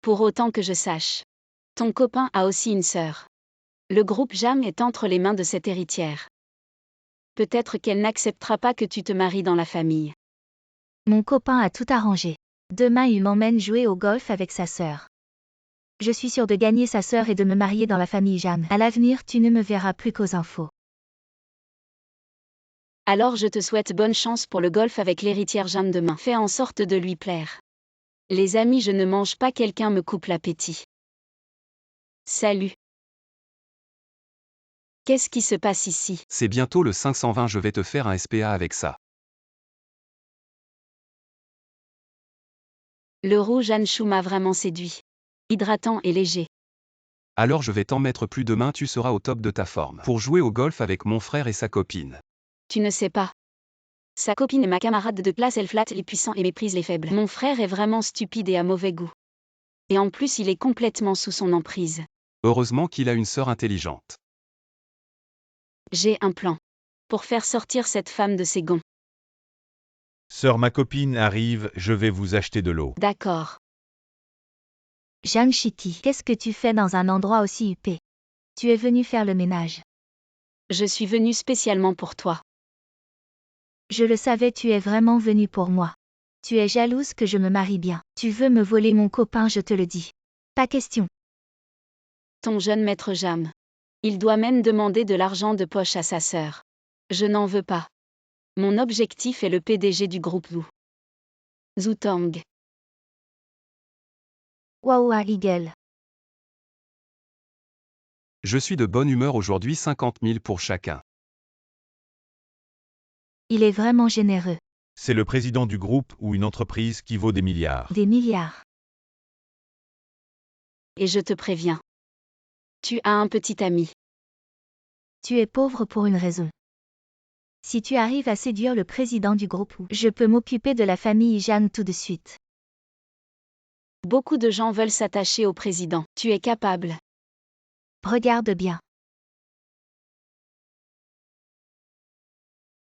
Pour autant que je sache. Ton copain a aussi une sœur. Le groupe Jam est entre les mains de cette héritière. Peut-être qu'elle n'acceptera pas que tu te maries dans la famille. Mon copain a tout arrangé. Demain il m'emmène jouer au golf avec sa sœur. Je suis sûre de gagner sa sœur et de me marier dans la famille Jeanne. À l'avenir, tu ne me verras plus qu'aux infos. Alors je te souhaite bonne chance pour le golf avec l'héritière Jeanne demain. Fais en sorte de lui plaire. Les amis, je ne mange pas, quelqu'un me coupe l'appétit. Salut. Qu'est-ce qui se passe ici? C'est bientôt le 520, je vais te faire un SPA avec ça. Le rouge Anshu m'a vraiment séduit. Hydratant et léger. Alors je vais t'en mettre plus, demain tu seras au top de ta forme. Pour jouer au golf avec mon frère et sa copine. Tu ne sais pas. Sa copine est ma camarade de classe, elle flatte les puissants et méprise les faibles. Mon frère est vraiment stupide et à mauvais goût. Et en plus il est complètement sous son emprise. Heureusement qu'il a une sœur intelligente. J'ai un plan. Pour faire sortir cette femme de ses gonds. Sœur, ma copine arrive, je vais vous acheter de l'eau. D'accord. Zhang Shiki, qu'est-ce que tu fais dans un endroit aussi huppé? Tu es venu faire le ménage. Je suis venue spécialement pour toi. Je le savais, tu es vraiment venu pour moi. Tu es jalouse que je me marie bien. Tu veux me voler mon copain, je te le dis. Pas question. Ton jeune maître Jam. Il doit même demander de l'argent de poche à sa sœur. Je n'en veux pas. Mon objectif est le PDG du groupe Wu. Zhu Tang. Waouh, Igel. Je suis de bonne humeur aujourd'hui, 50 000 pour chacun. Il est vraiment généreux. C'est le président du groupe ou une entreprise qui vaut des milliards. Des milliards. Et je te préviens. Tu as un petit ami. Tu es pauvre pour une raison. Si tu arrives à séduire le président du groupe, je peux m'occuper de la famille Jeanne tout de suite. Beaucoup de gens veulent s'attacher au président. Tu es capable. Regarde bien.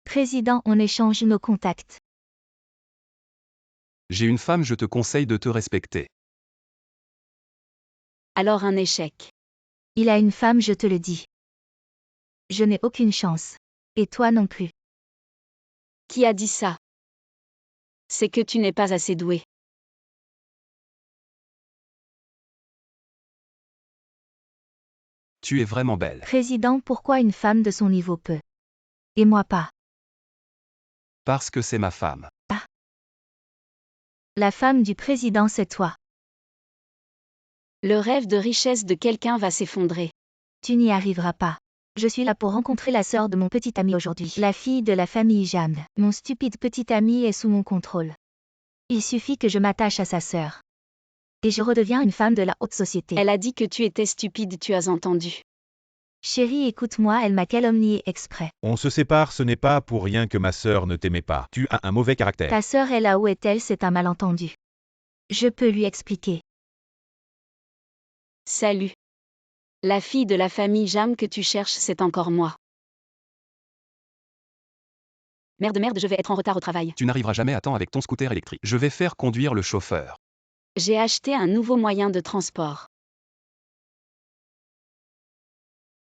Président, on échange nos contacts. J'ai une femme, je te conseille de te respecter. Alors un échec. Il a une femme, je te le dis. Je n'ai aucune chance. Et toi non plus. Qui a dit ça? C'est que tu n'es pas assez doué. Tu es vraiment belle. Président, pourquoi une femme de son niveau peut? Et moi pas. Parce que c'est ma femme. La femme du président, c'est toi. Le rêve de richesse de quelqu'un va s'effondrer. Tu n'y arriveras pas. Je suis là pour rencontrer la sœur de mon petit ami aujourd'hui. La fille de la famille Jeanne. Mon stupide petit ami est sous mon contrôle. Il suffit que je m'attache à sa sœur. Et je redeviens une femme de la haute société. Elle a dit que tu étais stupide, tu as entendu. Chérie, écoute-moi, elle m'a calomnié exprès. On se sépare, ce n'est pas pour rien que ma sœur ne t'aimait pas. Tu as un mauvais caractère. Ta sœur est là où est-elle? C'est un malentendu. Je peux lui expliquer. Salut. La fille de la famille Jam que tu cherches, c'est encore moi. Merde, je vais être en retard au travail. Tu n'arriveras jamais à temps avec ton scooter électrique. Je vais faire conduire le chauffeur. J'ai acheté un nouveau moyen de transport.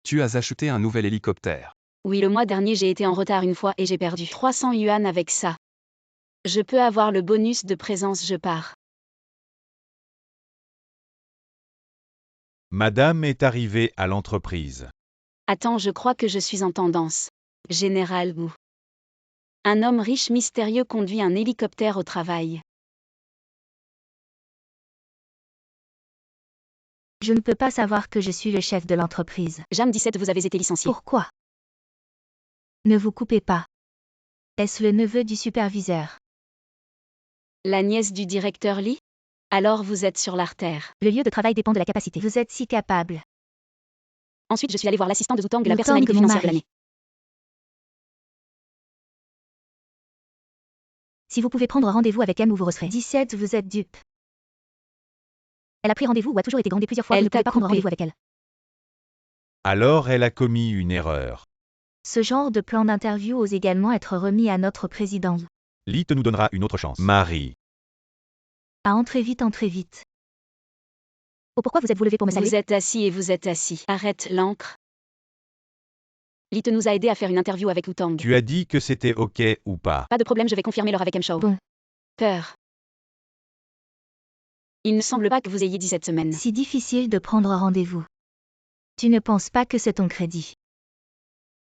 Tu as acheté un nouvel hélicoptère. Oui, le mois dernier j'ai été en retard une fois et j'ai perdu 300 yuan avec ça. Je peux avoir le bonus de présence, je pars. Madame est arrivée à l'entreprise. Attends, je crois que je suis en tendance. Général Wu. Un homme riche mystérieux conduit un hélicoptère au travail. Je ne peux pas savoir que je suis le chef de l'entreprise. Jam 17, vous avez été licencié. Pourquoi? Ne vous coupez pas. Est-ce le neveu du superviseur? La nièce du directeur Lee? Alors vous êtes sur l'artère. Le lieu de travail dépend de la capacité. Vous êtes si capable. Ensuite, je suis allé voir l'assistant de Zoutang, la Zoutang, personnalité mon financière de mari. l'année. Si vous pouvez prendre rendez-vous avec elle ou vous resterez. 17, vous êtes dupe. Elle a pris rendez-vous ou a toujours été grondée plusieurs fois. Elle Vous ne pouvez t'a pas prendre coupé. rendez-vous avec elle. Alors elle a commis une erreur. Ce genre de plan d'interview ose également être remis à notre président. Lee te nous donnera une autre chance. Marie. À entrer vite, entrez vite. Oh, pourquoi vous êtes-vous levé pour me saluer? Vous êtes assis et vous êtes assis. Arrête l'encre. Lee te nous a aidé à faire une interview avec Zoutang. Tu as dit que c'était OK ou pas. Pas de problème, je vais confirmer l'heure avec M. Shao. Bon. Peur. Il ne semble pas que vous ayez dit cette semaine. Si difficile de prendre rendez-vous. Tu ne penses pas que c'est ton crédit?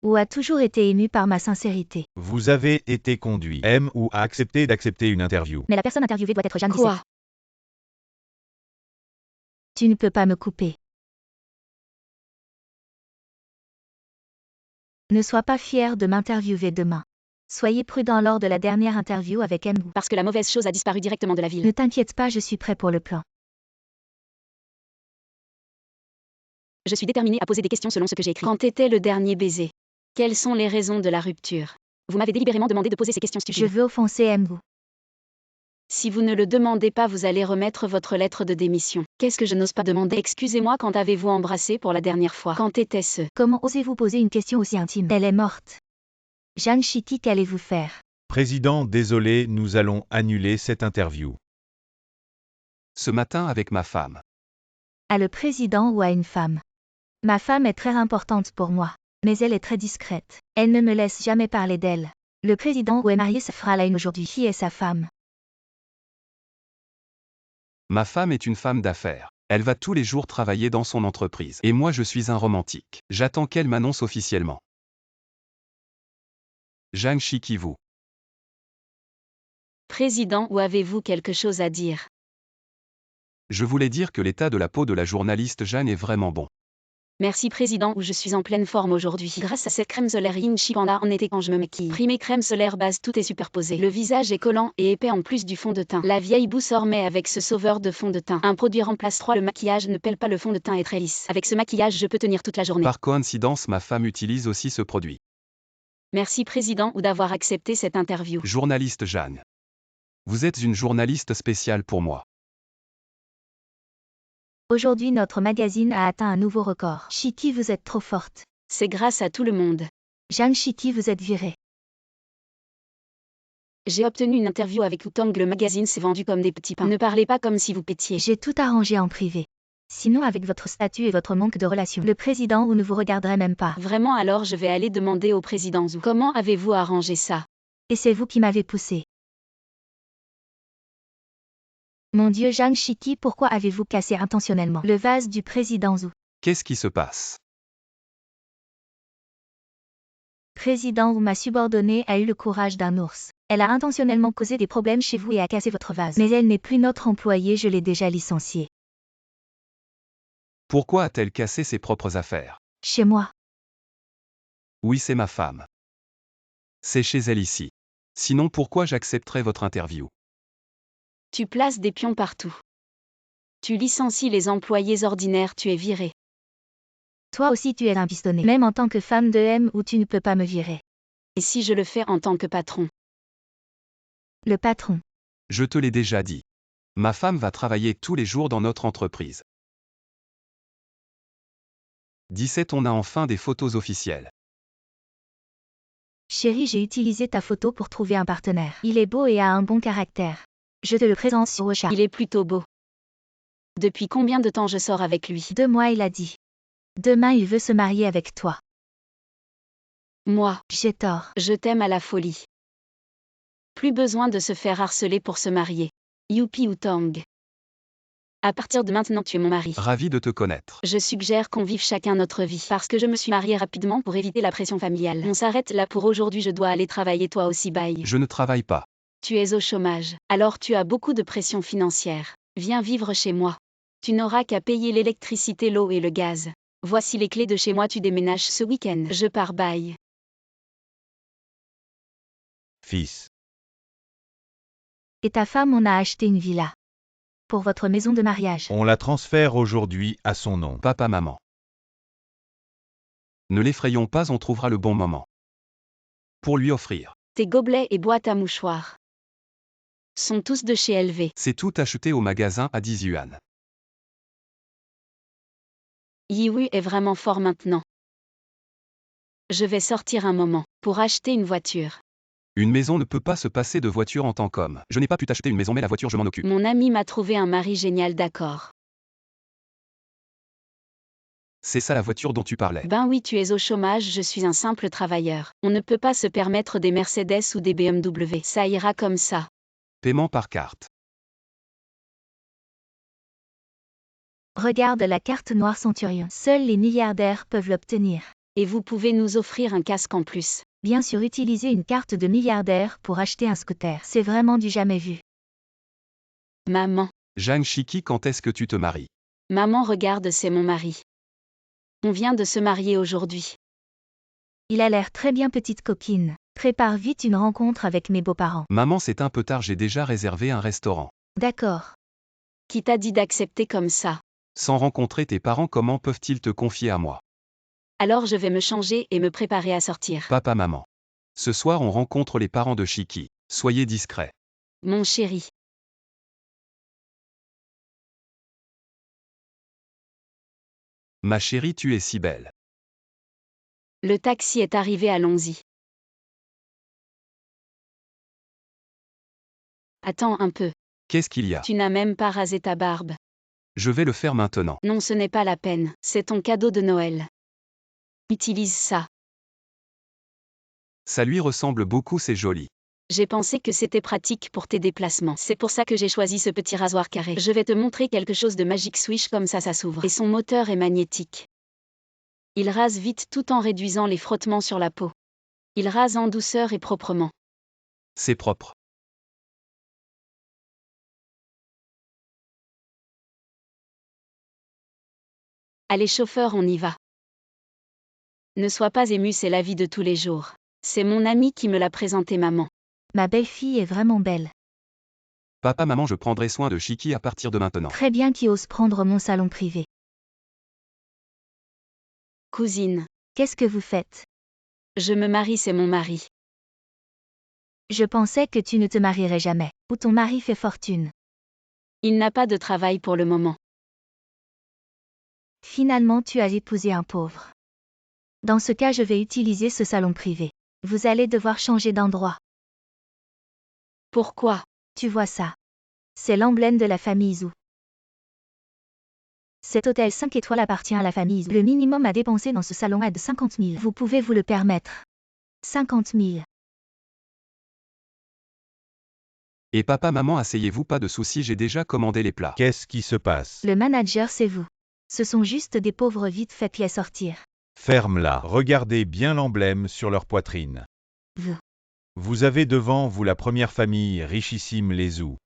Ou a toujours été ému par ma sincérité? Vous avez été conduit. M ou a accepté d'accepter une interview. Mais la personne interviewée doit être Jeanne 17. Quoi? Tu ne peux pas me couper. Ne sois pas fier de m'interviewer demain. Soyez prudent lors de la dernière interview avec M. Parce que la mauvaise chose a disparu directement de la ville. Ne t'inquiète pas, je suis prêt pour le plan. Je suis déterminé à poser des questions selon ce que j'ai écrit. Quand était le dernier baiser? Quelles sont les raisons de la rupture? Vous m'avez délibérément demandé de poser ces questions Je stupides. veux offenser M. Si vous ne le demandez pas, vous allez remettre votre lettre de démission. Qu'est-ce que je n'ose pas demander? Excusez-moi, quand avez-vous embrassé pour la dernière fois? Quand était-ce? Comment osez-vous poser une question aussi intime? Elle est morte. Jeanne Chitty, qu'allez-vous faire? Président, désolé, nous allons annuler cette interview. Ce matin avec ma femme. À le président ou à une femme? Ma femme est très importante pour moi. Mais elle est très discrète. Elle ne me laisse jamais parler d'elle. Le président ou est marié se fera la une aujourd'hui. Qui est sa femme? Ma femme est une femme d'affaires. Elle va tous les jours travailler dans son entreprise. Et moi je suis un romantique. J'attends qu'elle m'annonce officiellement. Zhang Shikivu. Président, ou avez-vous quelque chose à dire? Je voulais dire que l'état de la peau de la journaliste Jeanne est vraiment bon. Merci président, ou je suis en pleine forme aujourd'hui. Grâce à cette crème solaire Yinchi Panda en été quand je me maquille. Primée crème solaire base, tout est superposé. Le visage est collant et épais en plus du fond de teint. La vieille boue s'en remet avec ce sauveur de fond de teint. Un produit remplace 3, le maquillage ne pèle pas, le fond de teint est très lisse. Avec ce maquillage je peux tenir toute la journée. Par coïncidence, ma femme utilise aussi ce produit. Merci président, ou d'avoir accepté cette interview. Journaliste Jeanne. Vous êtes une journaliste spéciale pour moi. Aujourd'hui, notre magazine a atteint un nouveau record. Chitty, vous êtes trop forte. C'est grâce à tout le monde. Jeanne Chitty, vous êtes virée. J'ai obtenu une interview avec Zoutang, le magazine s'est vendu comme des petits pains. Ne parlez pas comme si vous pétiez. J'ai tout arrangé en privé. Sinon, avec votre statut et votre manque de relation, le président ou ne vous regarderait même pas. Vraiment, alors je vais aller demander au président Zhou. Comment avez-vous arrangé ça? Et c'est vous qui m'avez poussé. Mon Dieu, Jeanne Chitty, pourquoi avez-vous cassé intentionnellement le vase du président Zhou? Qu'est-ce qui se passe? Président ou ma subordonnée a eu le courage d'un ours. Elle a intentionnellement causé des problèmes chez vous et a cassé votre vase. Mais elle n'est plus notre employée, je l'ai déjà licenciée. Pourquoi a-t-elle cassé ses propres affaires? Chez moi. Oui, c'est ma femme. C'est chez elle ici. Sinon, pourquoi j'accepterais votre interview? Tu places des pions partout. Tu licencies les employés ordinaires, tu es viré. Toi aussi tu es un pistonné. Même en tant que femme de M où tu ne peux pas me virer. Et si je le fais en tant que patron? Le patron. Je te l'ai déjà dit. Ma femme va travailler tous les jours dans notre entreprise. 17 On a enfin des photos officielles. Chérie, j'ai utilisé ta photo pour trouver un partenaire. Il est beau et a un bon caractère. Je te le présente sur Ocha. Il est plutôt beau. Depuis combien de temps je sors avec lui? 2 mois il a dit. Demain il veut se marier avec toi. Moi, J'ai tort. je t'aime à la folie. Plus besoin de se faire harceler pour se marier. Youpi ou Tang. À partir de maintenant tu es mon mari. Ravi de te connaître. Je suggère qu'on vive chacun notre vie. Parce que je me suis mariée rapidement pour éviter la pression familiale. On s'arrête là pour aujourd'hui, je dois aller travailler, toi aussi bye. Je ne travaille pas. Tu es au chômage. Alors tu as beaucoup de pression financière. Viens vivre chez moi. Tu n'auras qu'à payer l'électricité, l'eau et le gaz. Voici les clés de chez moi, tu déménages ce week-end. Je pars bye. Fils. Et ta femme, on a acheté une villa. Pour votre maison de mariage. On la transfère aujourd'hui à son nom. Papa, maman. Ne l'effrayons pas, on trouvera le bon moment. Pour lui offrir. Tes gobelets et boîtes à mouchoirs sont tous de chez LV. C'est tout acheté au magasin à 10 yuan. Yiwu est vraiment fort maintenant. Je vais sortir un moment pour acheter une voiture. Une maison ne peut pas se passer de voiture en tant qu'homme. Je n'ai pas pu t'acheter une maison mais la voiture je m'en occupe. Mon ami m'a trouvé un mari génial, d'accord. C'est ça la voiture dont tu parlais. Ben oui, tu es au chômage, je suis un simple travailleur. On ne peut pas se permettre des Mercedes ou des BMW. Ça ira comme ça. Paiement par carte. Regarde la carte noire Centurion. Seuls les milliardaires peuvent l'obtenir. Et vous pouvez nous offrir un casque en plus. Bien sûr, utiliser une carte de milliardaire pour acheter un scooter. C'est vraiment du jamais vu. Maman. Zhang Shiki, quand est-ce que tu te maries? Maman, regarde, c'est mon mari. On vient de se marier aujourd'hui. Il a l'air très bien, petite coquine. Prépare vite une rencontre avec mes beaux-parents. Maman, c'est un peu tard, j'ai déjà réservé un restaurant. D'accord. Qui t'a dit d'accepter comme ça? Sans rencontrer tes parents, comment peuvent-ils te confier à moi? Alors je vais me changer et me préparer à sortir. Papa, maman. Ce soir, on rencontre les parents de Shiki. Soyez discrets. Mon chéri. Ma chérie, tu es si belle. Le taxi est arrivé, allons-y. Attends un peu. Qu'est-ce qu'il y a? Tu n'as même pas rasé ta barbe. Je vais le faire maintenant. Non, ce n'est pas la peine. C'est ton cadeau de Noël. Utilise ça. Ça lui ressemble beaucoup, c'est joli. J'ai pensé que c'était pratique pour tes déplacements. C'est pour ça que j'ai choisi ce petit rasoir carré. Je vais te montrer quelque chose de magique, swish, comme ça s'ouvre. Et son moteur est magnétique. Il rase vite tout en réduisant les frottements sur la peau. Il rase en douceur et proprement. C'est propre. Allez chauffeur, on y va. Ne sois pas ému, c'est la vie de tous les jours. C'est mon ami qui me l'a présenté, maman. Ma belle-fille est vraiment belle. Papa, maman, je prendrai soin de Shiki à partir de maintenant. Très bien, qui ose prendre mon salon privé. Cousine. Qu'est-ce que vous faites? Je me marie, c'est mon mari. Je pensais que tu ne te marierais jamais. Ou ton mari fait fortune. Il n'a pas de travail pour le moment. Finalement, tu as épousé un pauvre. Dans ce cas, je vais utiliser ce salon privé. Vous allez devoir changer d'endroit. Pourquoi? Tu vois ça? C'est l'emblème de la famille Zhou. Cet hôtel 5 étoiles appartient à la famille Zhou. Le minimum à dépenser dans ce salon est de 50 000. Vous pouvez vous le permettre. 50 000. Et papa, maman, asseyez-vous, pas de soucis, j'ai déjà commandé les plats. Qu'est-ce qui se passe? Le manager, c'est vous. Ce sont juste des pauvres vite fait pieds sortir. Ferme-la. Regardez bien l'emblème sur leur poitrine. Vous. Vous avez devant vous la première famille richissime, les Zhou.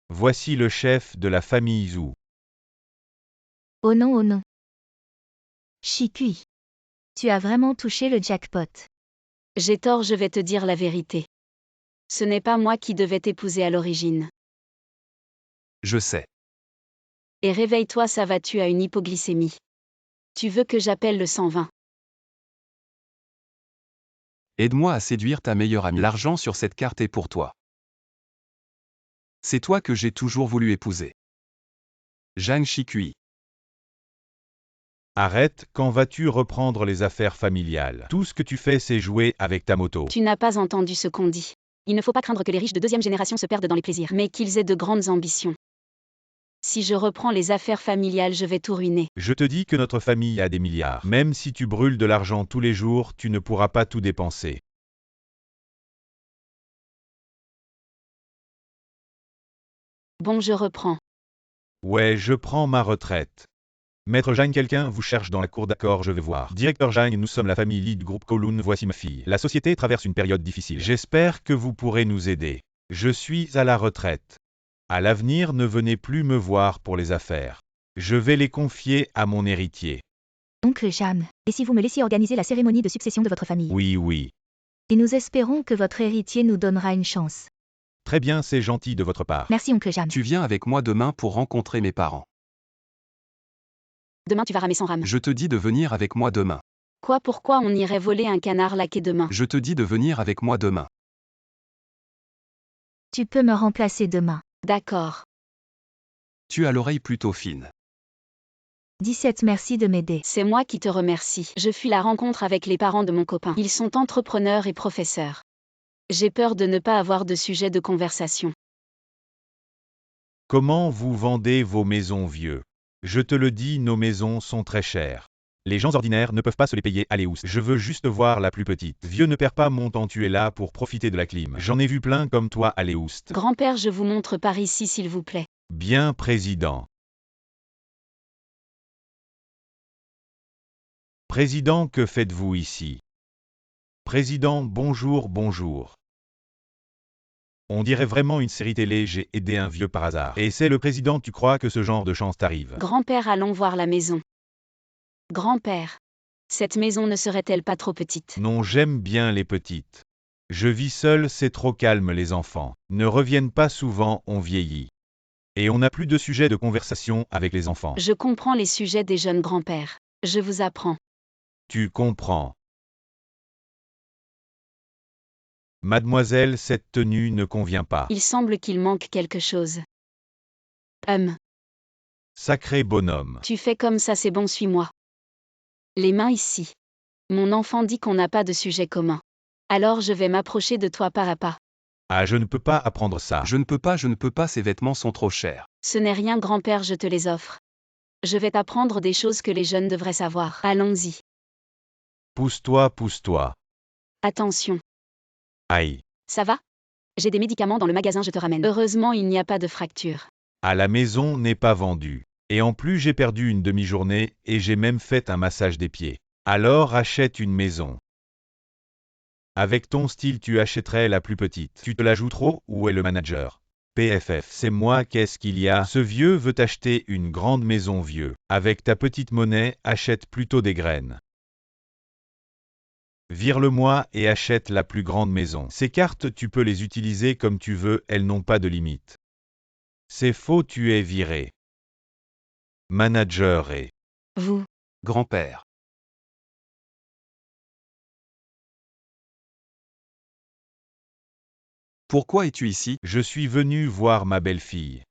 Voici le chef de la famille Zhou. Oh non, oh non. Shikui. Tu as vraiment touché le jackpot. J'ai tort, je vais te dire la vérité. Ce n'est pas moi qui devais t'épouser à l'origine. Je sais. Et réveille-toi, ça va, tu as une hypoglycémie. Tu veux que j'appelle le 120? Aide-moi à séduire ta meilleure amie. L'argent sur cette carte est pour toi. C'est toi que j'ai toujours voulu épouser. Zhang Shikui. Arrête, quand vas-tu reprendre les affaires familiales? Tout ce que tu fais, c'est jouer avec ta moto. Tu n'as pas entendu ce qu'on dit. Il ne faut pas craindre que les riches de deuxième génération se perdent dans les plaisirs, mais qu'ils aient de grandes ambitions. Si je reprends les affaires familiales, je vais tout ruiner. Je te dis que notre famille a des milliards. Même si tu brûles de l'argent tous les jours, tu ne pourras pas tout dépenser. Bon, je reprends. Ouais, je prends ma retraite. Maître Zhang, quelqu'un vous cherche dans la cour, d'accord, je vais voir. Directeur Zhang, nous sommes la famille Lead Group Kowloon, voici ma fille. La société traverse une période difficile. J'espère que vous pourrez nous aider. Je suis à la retraite. À l'avenir, ne venez plus me voir pour les affaires. Je vais les confier à mon héritier. Oncle Jam, et si vous me laissiez organiser la cérémonie de succession de votre famille? Oui. Et nous espérons que votre héritier nous donnera une chance. Très bien, c'est gentil de votre part. Merci, oncle Jam. Tu viens avec moi demain pour rencontrer mes parents. Demain, tu vas ramer sans rame. Je te dis de venir avec moi demain. Quoi, pourquoi on irait voler un canard laqué demain? Je te dis de venir avec moi demain. Tu peux me remplacer demain. D'accord. Tu as l'oreille plutôt fine. 17. Merci de m'aider. C'est moi qui te remercie. Je fuis la rencontre avec les parents de mon copain. Ils sont entrepreneurs et professeurs. J'ai peur de ne pas avoir de sujet de conversation. Comment vous vendez vos maisons, vieux? Je te le dis, nos maisons sont très chères. Les gens ordinaires ne peuvent pas se les payer. Allez, je veux juste voir la plus petite. Vieux, ne perds pas mon temps, tu es là pour profiter de la clim. J'en ai vu plein comme toi, allez, oust. Grand-père, je vous montre par ici s'il vous plaît. Bien, président. Président, que faites-vous ici? Président, bonjour. On dirait vraiment une série télé, j'ai aidé un vieux par hasard. Et c'est le président, tu crois que ce genre de chance t'arrive? Grand-père, allons voir la maison. Grand-père, cette maison ne serait-elle pas trop petite? Non, j'aime bien les petites. Je vis seul, c'est trop calme, les enfants ne reviennent pas souvent, on vieillit. Et on n'a plus de sujet de conversation avec les enfants. Je comprends les sujets des jeunes grands-pères. Je vous apprends. Tu comprends. Mademoiselle, cette tenue ne convient pas. Il semble qu'il manque quelque chose. Sacré bonhomme. Tu fais comme ça, c'est bon, suis-moi. Les mains ici. Mon enfant dit qu'on n'a pas de sujet commun. Alors je vais m'approcher de toi pas à pas. Ah, je ne peux pas apprendre ça. Je ne peux pas, ces vêtements sont trop chers. Ce n'est rien, grand-père, je te les offre. Je vais t'apprendre des choses que les jeunes devraient savoir. Allons-y. Pousse-toi. Attention. Aïe. Ça va? J'ai des médicaments dans le magasin, je te ramène. Heureusement, il n'y a pas de fracture. À la maison n'est pas vendu. Et en plus, j'ai perdu une demi-journée, et j'ai même fait un massage des pieds. Alors achète une maison. Avec ton style, tu achèterais la plus petite. Tu te la joues trop, où est le manager? PFF, c'est moi, qu'est-ce qu'il y a? Ce vieux veut acheter une grande maison, vieux. Avec ta petite monnaie, achète plutôt des graines. Vire-le-moi et achète la plus grande maison. Ces cartes, tu peux les utiliser comme tu veux, elles n'ont pas de limite. C'est faux, tu es viré. Manager et... Vous. Grand-père. Pourquoi es-tu ici? Je suis venu voir ma belle-fille.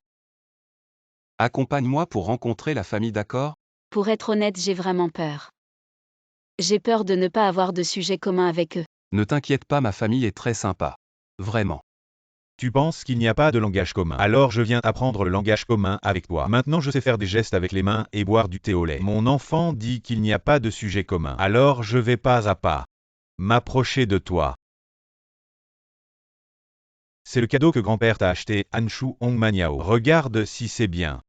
Accompagne-moi pour rencontrer la famille, d'accord? Pour être honnête, j'ai vraiment peur. J'ai peur de ne pas avoir de sujet commun avec eux. Ne t'inquiète pas, ma famille est très sympa. Vraiment. Tu penses qu'il n'y a pas de langage commun? Alors je viens apprendre le langage commun avec toi. Maintenant je sais faire des gestes avec les mains et boire du thé au lait. Mon enfant dit qu'il n'y a pas de sujet commun. Alors je vais pas à pas m'approcher de toi. C'est le cadeau que grand-père t'a acheté, Anshu Hongmaniao. Regarde si c'est bien.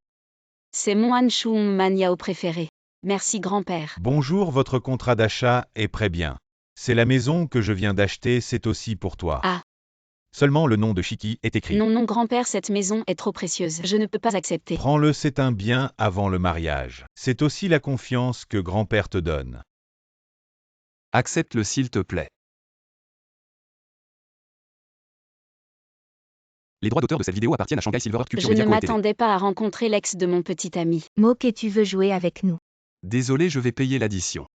C'est mon Anshu Hongmaniao préféré. Merci, grand-père. Bonjour, votre contrat d'achat est prêt bien. C'est la maison que je viens d'acheter, c'est aussi pour toi. Ah. Seulement le nom de Shiki est écrit. Non, grand-père, cette maison est trop précieuse. Je ne peux pas accepter. Prends-le, c'est un bien avant le mariage. C'est aussi la confiance que grand-père te donne. Accepte-le s'il te plaît. Les droits d'auteur de cette vidéo appartiennent à Shanghai Silverhawk Culture Je ne Media Co. Ltd. m'attendais pas à rencontrer l'ex de mon petit ami. Moke et tu veux jouer avec nous. Désolé, je vais payer l'addition.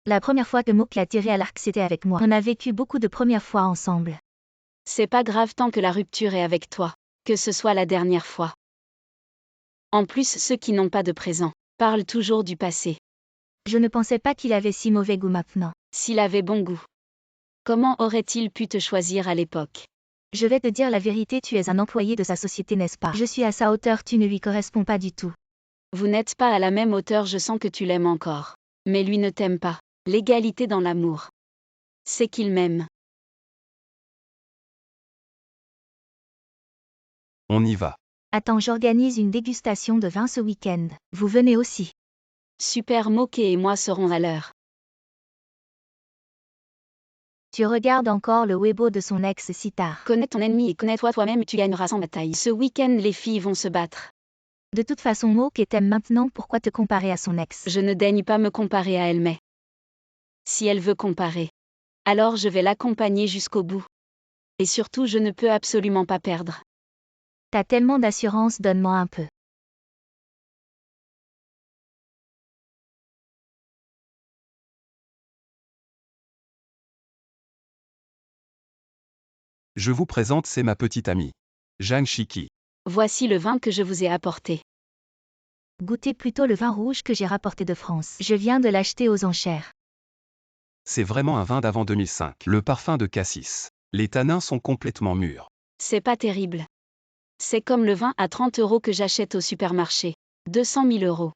La première fois que Moke l'a tiré à l'arc c'était avec moi. On a vécu beaucoup de premières fois ensemble. C'est pas grave tant que la rupture est avec toi. Que ce soit la dernière fois. En plus, ceux qui n'ont pas de présent parlent toujours du passé. Je ne pensais pas qu'il avait si mauvais goût maintenant. S'il avait bon goût. Comment aurait-il pu te choisir à l'époque? Je vais te dire la vérité, tu es un employé de sa société, n'est-ce pas? Je suis à sa hauteur, tu ne lui corresponds pas du tout. Vous n'êtes pas à la même hauteur, je sens que tu l'aimes encore. Mais lui ne t'aime pas. L'égalité dans l'amour. C'est qu'il m'aime. On y va. Attends, j'organise une dégustation de vin ce week-end. Vous venez aussi. Super, Moke et moi serons à l'heure. Tu regardes encore le Weibo de son ex si tard. Connais ton ennemi et connais-toi toi-même, tu gagneras sans bataille. Ce week-end, les filles vont se battre. De toute façon, Moke t'aime maintenant, pourquoi te comparer à son ex? Je ne daigne pas me comparer à elle, mais si elle veut comparer, alors je vais l'accompagner jusqu'au bout. Et surtout, je ne peux absolument pas perdre. T'as tellement d'assurance, donne-moi un peu. Je vous présente, c'est ma petite amie. Zhang Shiki. Voici le vin que je vous ai apporté. Goûtez plutôt le vin rouge que j'ai rapporté de France. Je viens de l'acheter aux enchères. C'est vraiment un vin d'avant 2005. Le parfum de cassis. Les tanins sont complètement mûrs. C'est pas terrible. C'est comme le vin à 30 € que j'achète au supermarché. 200 000 €.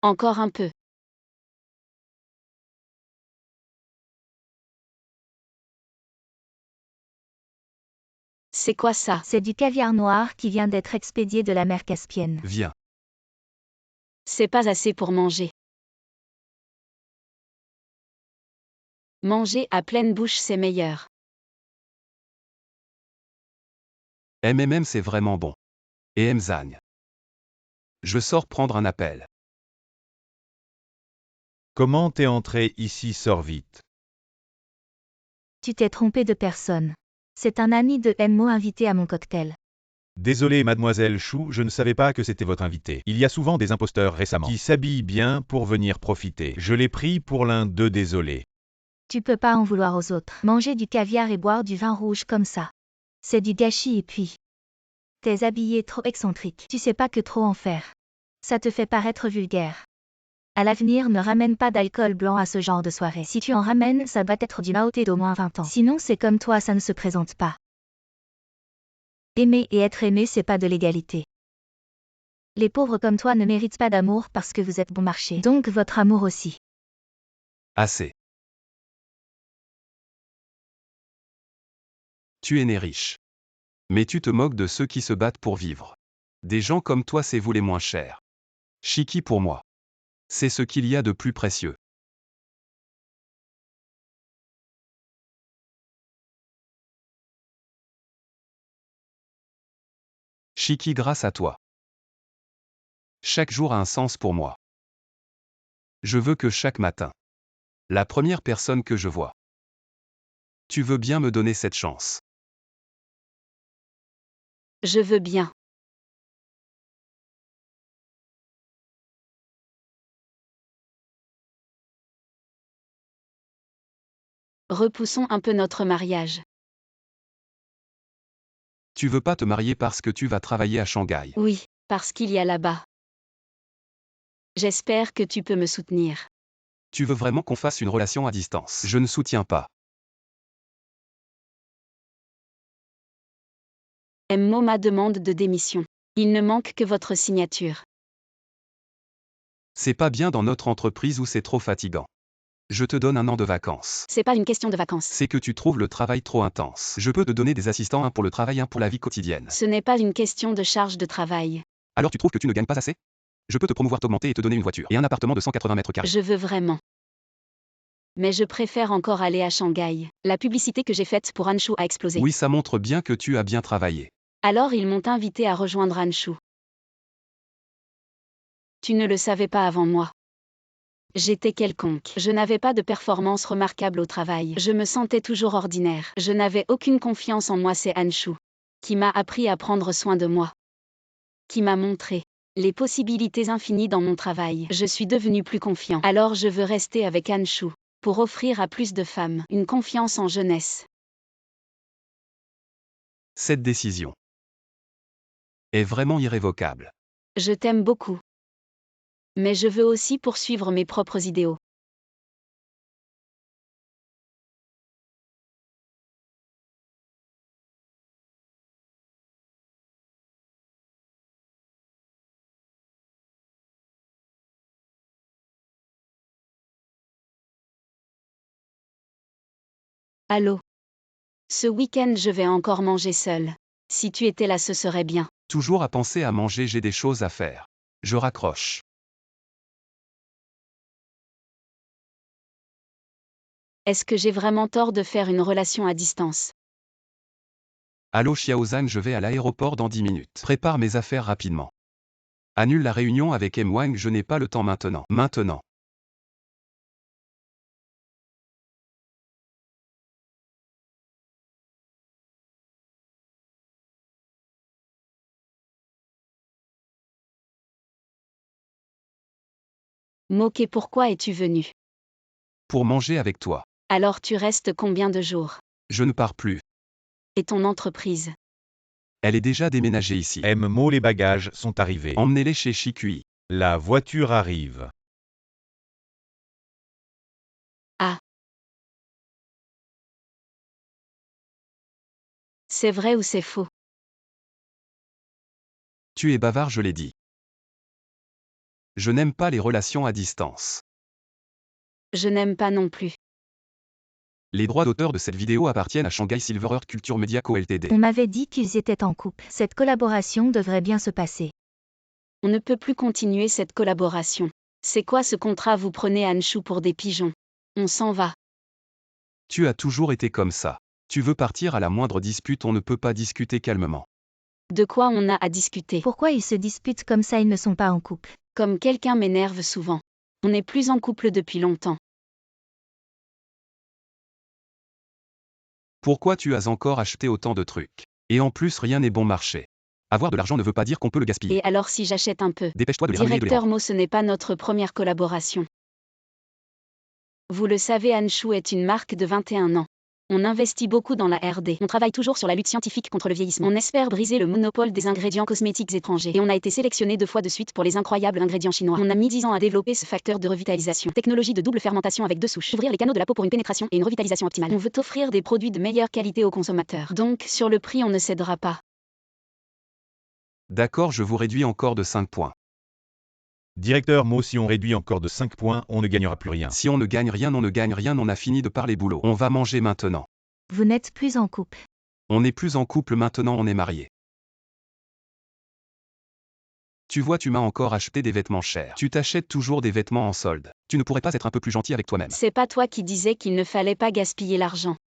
Encore un peu. C'est quoi ça? C'est du caviar noir qui vient d'être expédié de la mer Caspienne. Viens. C'est pas assez pour manger. Manger à pleine bouche, c'est meilleur. C'est vraiment bon. Et Mzang. Je sors prendre un appel. Comment t'es entré ici, sors vite. Tu t'es trompé de personne. C'est un ami de Mo invité à mon cocktail. Désolé mademoiselle Chou, je ne savais pas que c'était votre invité. Il y a souvent des imposteurs récemment qui s'habillent bien pour venir profiter. Je l'ai pris pour l'un d'eux, désolé. Tu peux pas en vouloir aux autres. Manger du caviar et boire du vin rouge comme ça. C'est du gâchis et puis... T'es habillé trop excentrique. Tu sais pas que trop en faire. Ça te fait paraître vulgaire. À l'avenir, ne ramène pas d'alcool blanc à ce genre de soirée. Si tu en ramènes, ça doit être du Maoté d'au moins 20 ans. Sinon, c'est comme toi, ça ne se présente pas. Aimer et être aimé, c'est pas de l'égalité. Les pauvres comme toi ne méritent pas d'amour parce que vous êtes bon marché. Donc votre amour aussi. Assez. Tu es né riche. Mais tu te moques de ceux qui se battent pour vivre. Des gens comme toi, c'est vous les moins chers. Shiki pour moi. C'est ce qu'il y a de plus précieux. Shiki, grâce à toi. Chaque jour a un sens pour moi. Je veux que chaque matin, la première personne que je vois, tu veux bien me donner cette chance. Je veux bien. Repoussons un peu notre mariage. Tu veux pas te marier parce que tu vas travailler à Shanghai. Oui, parce qu'il y a là-bas. J'espère que tu peux me soutenir. Tu veux vraiment qu'on fasse une relation à distance. Je ne soutiens pas. Mo ma demande de démission. Il ne manque que votre signature. C'est pas bien dans notre entreprise où c'est trop fatigant. Je te donne 1 an de vacances. C'est pas une question de vacances. C'est que tu trouves le travail trop intense. Je peux te donner des assistants, un pour le travail, un pour la vie quotidienne. Ce n'est pas une question de charge de travail. Alors tu trouves que tu ne gagnes pas assez? Je peux te promouvoir, t'augmenter et te donner une voiture. Et un appartement de 180 mètres carrés. Je veux vraiment. Mais je préfère encore aller à Shanghai. La publicité que j'ai faite pour Hanshu a explosé. Oui, ça montre bien que tu as bien travaillé. Alors ils m'ont invité à rejoindre Hanshu. Tu ne le savais pas avant moi. J'étais quelconque. Je n'avais pas de performance remarquable au travail. Je me sentais toujours ordinaire. Je n'avais aucune confiance en moi, c'est Hanshu. Qui m'a appris à prendre soin de moi. Qui m'a montré les possibilités infinies dans mon travail. Je suis devenu plus confiant. Alors je veux rester avec Anshu pour offrir à plus de femmes une confiance en jeunesse. Cette décision est vraiment irrévocable. Je t'aime beaucoup. Mais je veux aussi poursuivre mes propres idéaux. Allô? Ce week-end je vais encore manger seule. Si tu étais là ce serait bien. Toujours à penser à manger, j'ai des choses à faire. Je raccroche. Est-ce que j'ai vraiment tort de faire une relation à distance? Allô Xiaozan, je vais à l'aéroport dans 10 minutes. Prépare mes affaires rapidement. Annule la réunion avec M. Wang, je n'ai pas le temps maintenant. Maintenant. Moqué, pourquoi es-tu venu? Pour manger avec toi. Alors tu restes combien de jours? Je ne pars plus. Et ton entreprise? Elle est déjà déménagée ici. Mo, les bagages sont arrivés. Emmenez-les chez Shikui. La voiture arrive. Ah. C'est vrai ou c'est faux? Tu es bavard, je l'ai dit. Je n'aime pas les relations à distance. Je n'aime pas non plus. Les droits d'auteur de cette vidéo appartiennent à Shanghai Silver Earth Culture Media Co Ltd. On m'avait dit qu'ils étaient en couple. Cette collaboration devrait bien se passer. On ne peut plus continuer cette collaboration. C'est quoi ce contrat? Vous prenez Anshu pour des pigeons. On s'en va. Tu as toujours été comme ça. Tu veux partir à la moindre dispute, on ne peut pas discuter calmement. De quoi on a à discuter? Pourquoi ils se disputent comme ça? Ils ne sont pas en couple. Comme quelqu'un m'énerve souvent. On n'est plus en couple depuis longtemps. Pourquoi tu as encore acheté autant de trucs? Et en plus, rien n'est bon marché. Avoir de l'argent ne veut pas dire qu'on peut le gaspiller. Et alors si j'achète un peu? Dépêche-toi de les ramener et de les Directeur rendre. Mo, ce n'est pas notre première collaboration. Vous le savez, Anshu est une marque de 21 ans. On investit beaucoup dans la R&D. On travaille toujours sur la lutte scientifique contre le vieillissement. On espère briser le monopole des ingrédients cosmétiques étrangers. Et on a été sélectionné 2 fois de suite pour les incroyables ingrédients chinois. On a mis 10 ans à développer ce facteur de revitalisation. Technologie de double fermentation avec 2 souches. Ouvrir les canaux de la peau pour une pénétration et une revitalisation optimale. On veut offrir des produits de meilleure qualité aux consommateurs. Donc, sur le prix, on ne cédera pas. D'accord, je vous réduis encore de 5 points. Directeur Mo, si on réduit encore de 5 points, on ne gagnera plus rien. Si on ne gagne rien, on ne gagne rien, on a fini de parler boulot. On va manger maintenant. Vous n'êtes plus en couple. On n'est plus en couple maintenant, on est mariés. Tu vois, tu m'as encore acheté des vêtements chers. Tu t'achètes toujours des vêtements en solde. Tu ne pourrais pas être un peu plus gentil avec toi-même. C'est pas toi qui disais qu'il ne fallait pas gaspiller l'argent.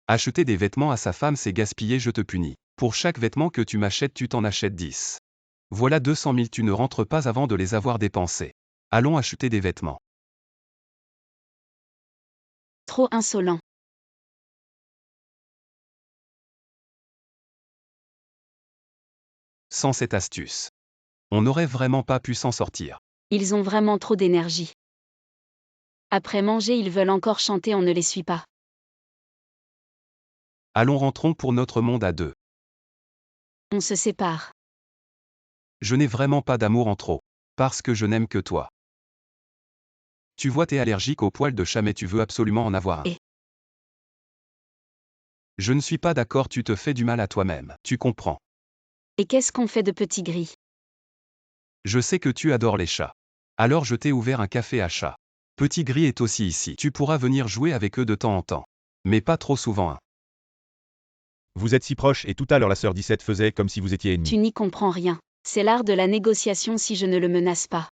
Acheter des vêtements à sa femme, c'est gaspiller, je te punis. Pour chaque vêtement que tu m'achètes, tu t'en achètes 10. Voilà 200 000, tu ne rentres pas avant de les avoir dépensés. Allons acheter des vêtements. Trop insolent. Sans cette astuce, on n'aurait vraiment pas pu s'en sortir. Ils ont vraiment trop d'énergie. Après manger, ils veulent encore chanter, on ne les suit pas. Allons, rentrons pour notre monde à deux. On se sépare. Je n'ai vraiment pas d'amour en trop. Parce que je n'aime que toi. Tu vois, t'es allergique aux poils de chat, mais tu veux absolument en avoir un. Et Je ne suis pas d'accord, tu te fais du mal à toi-même. Tu comprends. qu'est-ce qu'on fait de Petit Gris? Je sais que tu adores les chats. Alors je t'ai ouvert un café à chat. Petit Gris est aussi ici. Tu pourras venir jouer avec eux de temps en temps. Mais pas trop souvent, hein. Vous êtes si proches et tout à l'heure la sœur 17 faisait comme si vous étiez ennemis. Tu n'y comprends rien. C'est l'art de la négociation si je ne le menace pas.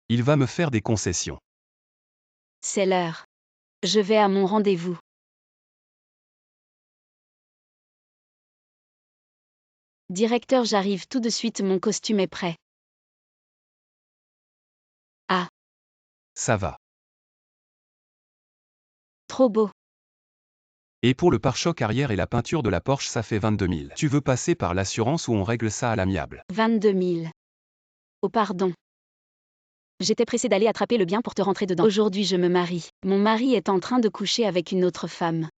Il va me faire des concessions. C'est l'heure. Je vais à mon rendez-vous. Directeur, j'arrive tout de suite, mon costume est prêt. Ah, Ça va. trop beau. Et pour le pare-choc arrière et la peinture de la Porsche, ça fait 22 000. Tu veux passer par l'assurance ou on règle ça à l'amiable? 22 000. Oh pardon. J'étais pressée d'aller attraper le bien pour te rentrer dedans. Aujourd'hui je me marie. Mon mari est en train de coucher avec une autre femme.